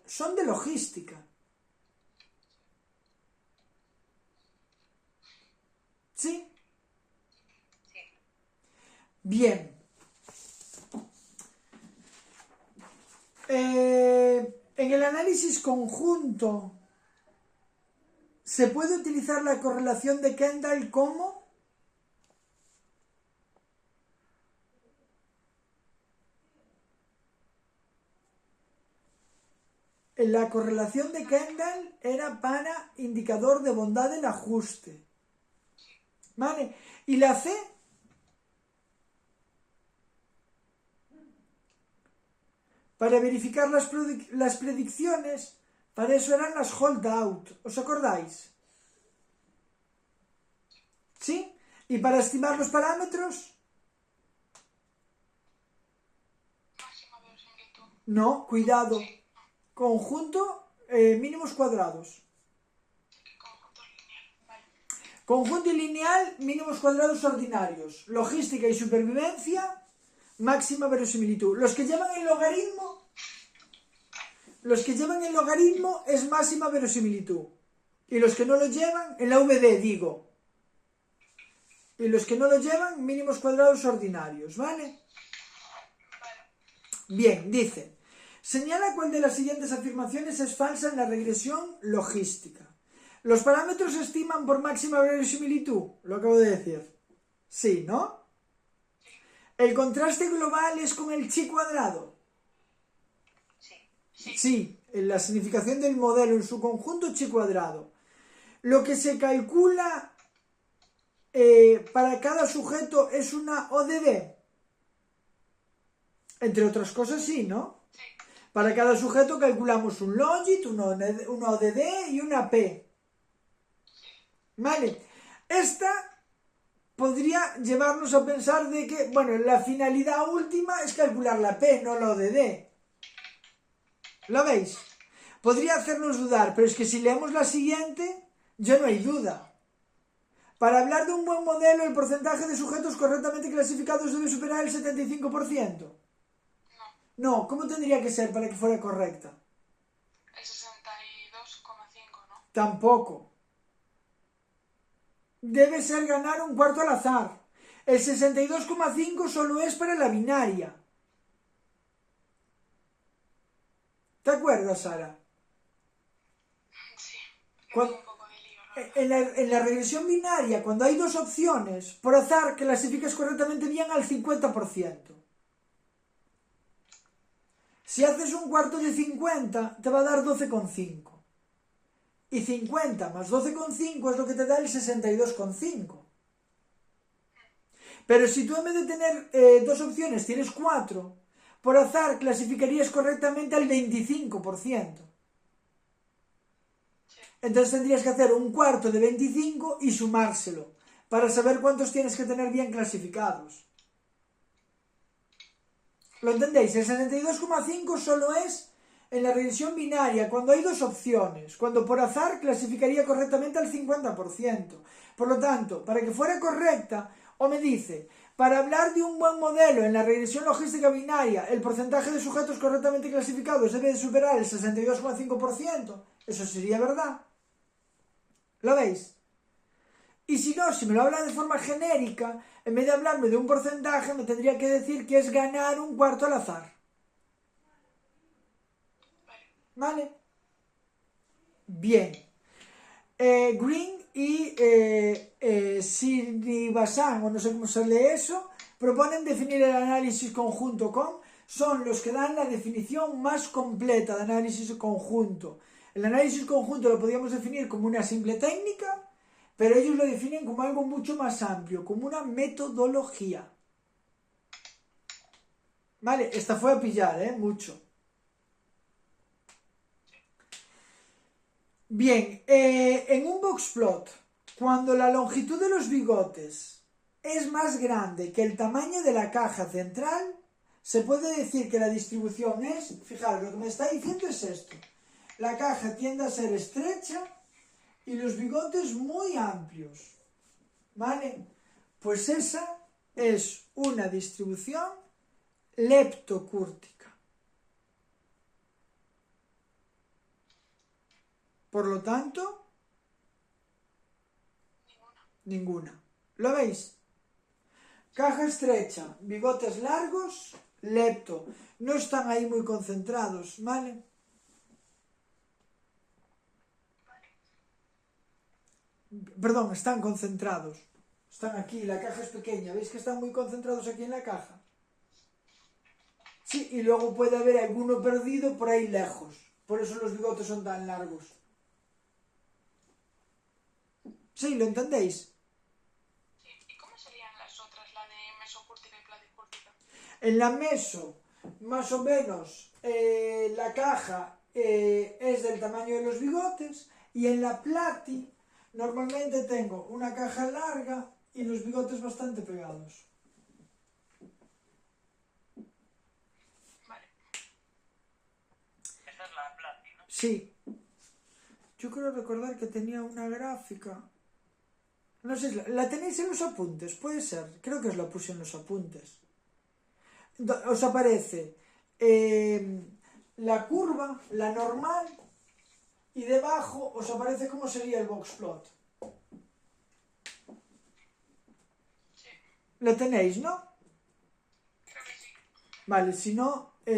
A: son de logística. ¿Sí?
C: Sí.
A: Bien. En el análisis conjunto se puede utilizar la correlación de Kendall como la correlación de Kendall era para indicador de bondad del ajuste. ¿Vale? Y la C para verificar las predicciones, para eso eran las holdout. ¿Os acordáis? ¿Sí? Y para estimar los parámetros,
B: Máxima de similitud.
A: no, cuidado. Conjunto mínimos cuadrados.
B: Conjunto lineal. Vale.
A: Conjunto y lineal, mínimos cuadrados ordinarios. Logística y supervivencia, máxima verosimilitud. Los que llevan el logaritmo es máxima verosimilitud. Y los que no lo llevan, en la VD digo. Y los que no lo llevan, mínimos cuadrados ordinarios, ¿vale? Bien, dice, señala cuál de las siguientes afirmaciones es falsa en la regresión logística. ¿Los parámetros se estiman por máxima verosimilitud? Lo acabo de decir. Sí, ¿no? ¿El contraste global es con el chi cuadrado?
C: Sí.
A: Sí, en la significación del modelo en su conjunto chi cuadrado. Lo que se calcula para cada sujeto es una ODD. Entre otras cosas, sí, ¿no?
B: Sí.
A: Para cada sujeto calculamos un longit, una ODD y una P. ¿Vale? Esta podría llevarnos a pensar de que, bueno, la finalidad última es calcular la P, no la ODD. ¿Lo veis? Podría hacernos dudar, pero es que si leemos la siguiente, ya no hay duda. Para hablar de un buen modelo, el porcentaje de sujetos correctamente clasificados debe superar el 75%. No, ¿cómo tendría que ser para que fuera correcta?
B: El 62,5, ¿no?
A: Tampoco. Debe ser ganar un cuarto al azar. El 62,5 solo es para la binaria. ¿Te acuerdas, Sara?
B: Sí.
A: Cuando-
B: Tengo un poco de lío, ¿no?
A: En la regresión binaria, cuando hay dos opciones, por azar clasificas correctamente bien al 50%. Si haces un cuarto de 50, te va a dar 12,5. Y 50 más 12,5 es lo que te da el 62,5. Pero si tú en vez de tener dos opciones tienes 4, por azar clasificarías correctamente al 25%. Entonces tendrías que hacer un cuarto de 25 y sumárselo, para saber cuántos tienes que tener bien clasificados. ¿Lo entendéis? El 62,5 solo es en la regresión binaria, cuando hay dos opciones, cuando por azar clasificaría correctamente al 50%. Por lo tanto, para que fuera correcta, o me dice, para hablar de un buen modelo en la regresión logística binaria, el porcentaje de sujetos correctamente clasificados debe de superar el 62,5%, eso sería verdad. ¿Lo veis? Y si no, si me lo habla de forma genérica, en vez de hablarme de un porcentaje, me tendría que decir que es ganar un cuarto al azar. ¿Vale? Bien. Green y Srinivasan, o no sé cómo se lee eso, proponen definir el análisis conjunto con, son los que dan la definición más completa de análisis conjunto. El análisis conjunto lo podríamos definir como una simple técnica, pero ellos lo definen como algo mucho más amplio, como una metodología. Vale, esta fue a pillar, mucho. Bien, en un boxplot, cuando la longitud de los bigotes es más grande que el tamaño de la caja central, se puede decir que la distribución es, fijaros, lo que me está diciendo es esto. La caja tiende a ser estrecha y los bigotes muy amplios. ¿Vale? Pues esa es una distribución leptocúrtica. Por lo tanto, ninguna. ¿Lo veis? Caja estrecha, bigotes largos, lepto. No están ahí muy concentrados, ¿vale? Perdón, están concentrados. Están aquí, la caja es pequeña. ¿Veis que están muy concentrados aquí en la caja? Sí, y luego puede haber alguno perdido por ahí lejos. Por eso los bigotes son tan largos. ¿Sí? ¿Lo entendéis?
B: Sí. ¿Y cómo serían las otras, la de mesocúrtica y platicúrtica?
A: En la meso, más o menos, la caja es del tamaño de los bigotes, y en la plati normalmente tengo una caja larga y los bigotes bastante pegados.
D: Esta es la plata.
A: Sí. Yo creo recordar que tenía una gráfica. No sé, ¿la tenéis en los apuntes? Puede ser. Creo que os la puse en los apuntes. Os aparece la curva, la normal, y debajo os aparece cómo sería el boxplot.
B: Sí,
A: ¿La tenéis, no?
B: creo que sí.
A: Vale, si no...
D: Y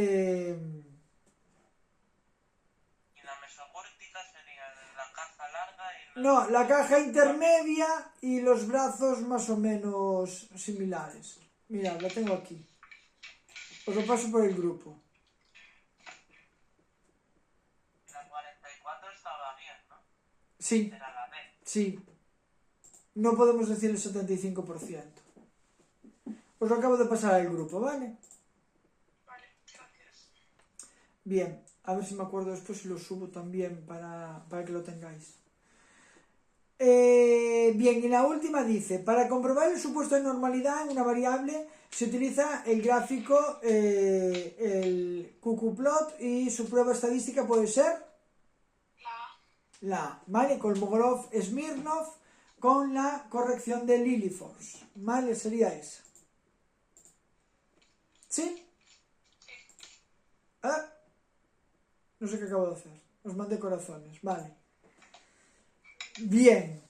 D: la mesopórtica sería la caja larga y
A: No, la caja intermedia y los brazos más o menos similares. Mirad, la tengo aquí. Os lo paso por el grupo.
D: la 44 estaba bien, ¿no?
A: Sí,
D: Era la B.
A: sí. No podemos decir el 75%. Os lo acabo de pasar al grupo, ¿vale?
B: Vale, gracias.
A: Bien, a ver si me acuerdo después y lo subo también para que lo tengáis. Bien, y la última dice, para comprobar el supuesto de normalidad en una variable se utiliza el gráfico, el qqplot, y su prueba estadística puede ser
B: La A.
A: ¿vale? Kolmogorov-Smirnov con la corrección de Lilliefors, ¿vale? Sería esa. ¿Sí? Ah, no sé qué acabo de hacer. Os mandé corazones, vale. Bien.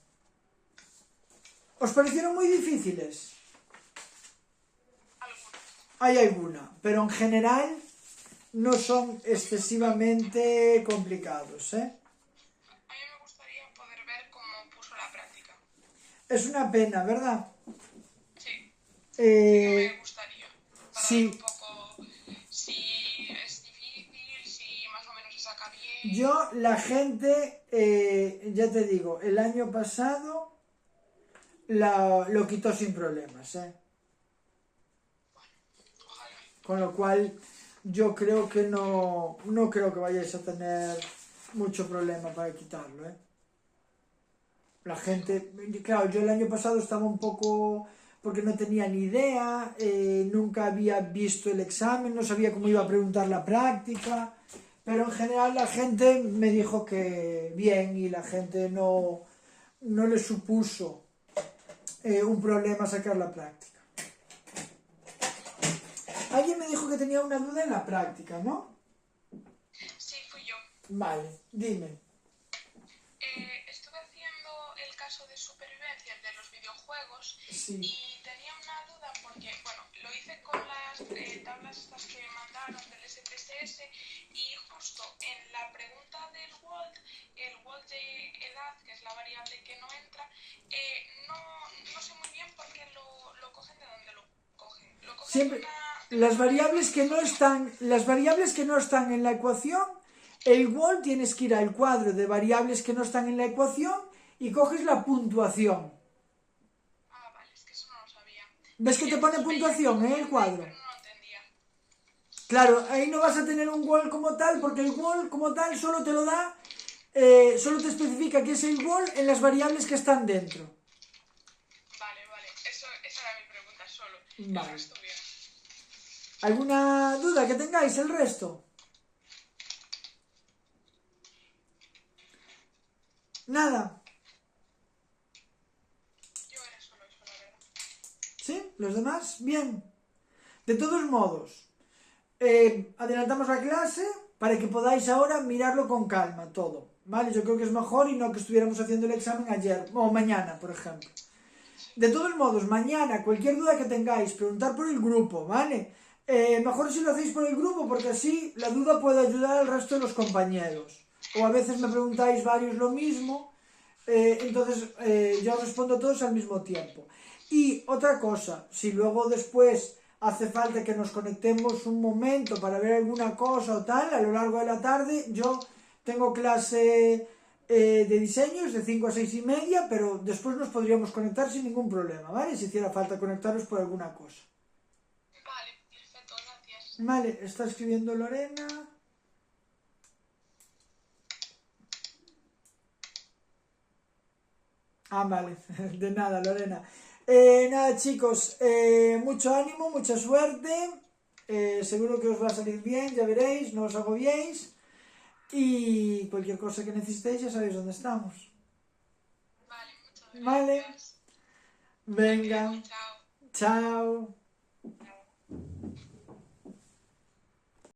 A: ¿Os parecieron muy difíciles?
B: Algunas.
A: Hay alguna, pero en general no son excesivamente complicados, ¿eh?
B: A mí me gustaría poder ver cómo puso la práctica.
A: Es una pena, ¿verdad?
B: Sí, sí que me
A: Eh,
B: gustaría. Para ver
A: sí,
B: un poco si es difícil, si más o menos se saca bien.
A: yo, la gente, ya te digo, el año pasado lo quitó sin problemas, ¿eh?
B: Ojalá.
A: Con lo cual, yo creo que no creo que vayáis a tener mucho problema para quitarlo, ¿eh? La gente, claro, yo el año pasado estaba un poco, porque no tenía ni idea, nunca había visto el examen, no sabía cómo iba a preguntar la práctica, pero en general la gente me dijo que bien y la gente no le supuso un problema sacar la práctica. Alguien me dijo que tenía una duda en la práctica, ¿no?
B: Sí, fui yo.
A: Vale, dime.
B: Estuve haciendo el caso de supervivencia de los videojuegos
A: Sí.
B: y tenía una duda porque, bueno, lo hice con las tablas estas que me mandaron del SPSS y justo en la pregunta del WOLT, el WOLT de edad, que es la variable que no entra, no sé muy bien por qué lo cogen de donde lo cogen. Lo cogen
A: Siempre
B: de
A: las variables que no están en la ecuación, el WOL tienes que ir al cuadro de variables que no están en la ecuación y coges la puntuación.
B: Ah, vale, es que eso no lo sabía.
A: ¿Ves que te pone puntuación en el cuadro?
B: Pero no lo entendía.
A: Claro, ahí no vas a tener un WOL como tal, porque el WOL como tal solo te lo da, solo te especifica que es el WOL en las variables que están dentro.
B: Vale, esa era mi pregunta solo.
A: Vale.
B: El resto bien.
A: ¿Alguna duda que tengáis el resto? Nada.
B: Yo era solo eso, la verdad.
A: ¿Sí? ¿Los demás? Bien. De todos modos, adelantamos la clase para que podáis ahora mirarlo con calma todo, ¿vale? Yo creo que es mejor y no que estuviéramos haciendo el examen ayer o mañana, por ejemplo. De todos modos, mañana, cualquier duda que tengáis, preguntar por el grupo, ¿vale? Mejor si lo hacéis por el grupo porque así la duda puede ayudar al resto de los compañeros. O a veces me preguntáis varios lo mismo, entonces yo os respondo a todos al mismo tiempo. Y otra cosa, si luego después hace falta que nos conectemos un momento para ver alguna cosa o tal, a lo largo de la tarde, yo tengo clase de diseños de 5 a 6 y media, pero después nos podríamos conectar sin ningún problema, ¿vale? Si hiciera falta conectaros por alguna cosa.
B: Vale, perfecto, gracias.
A: Vale, está escribiendo Lorena. Ah, vale, de nada, Lorena. Nada, chicos, mucho ánimo, mucha suerte. Seguro que os va a salir bien, ya veréis, no os agobiéis. y cualquier cosa que necesitéis ya sabéis dónde estamos.
B: Vale, muchas gracias.
A: Vale. Venga,
B: Chao.
A: chao.
C: Chao.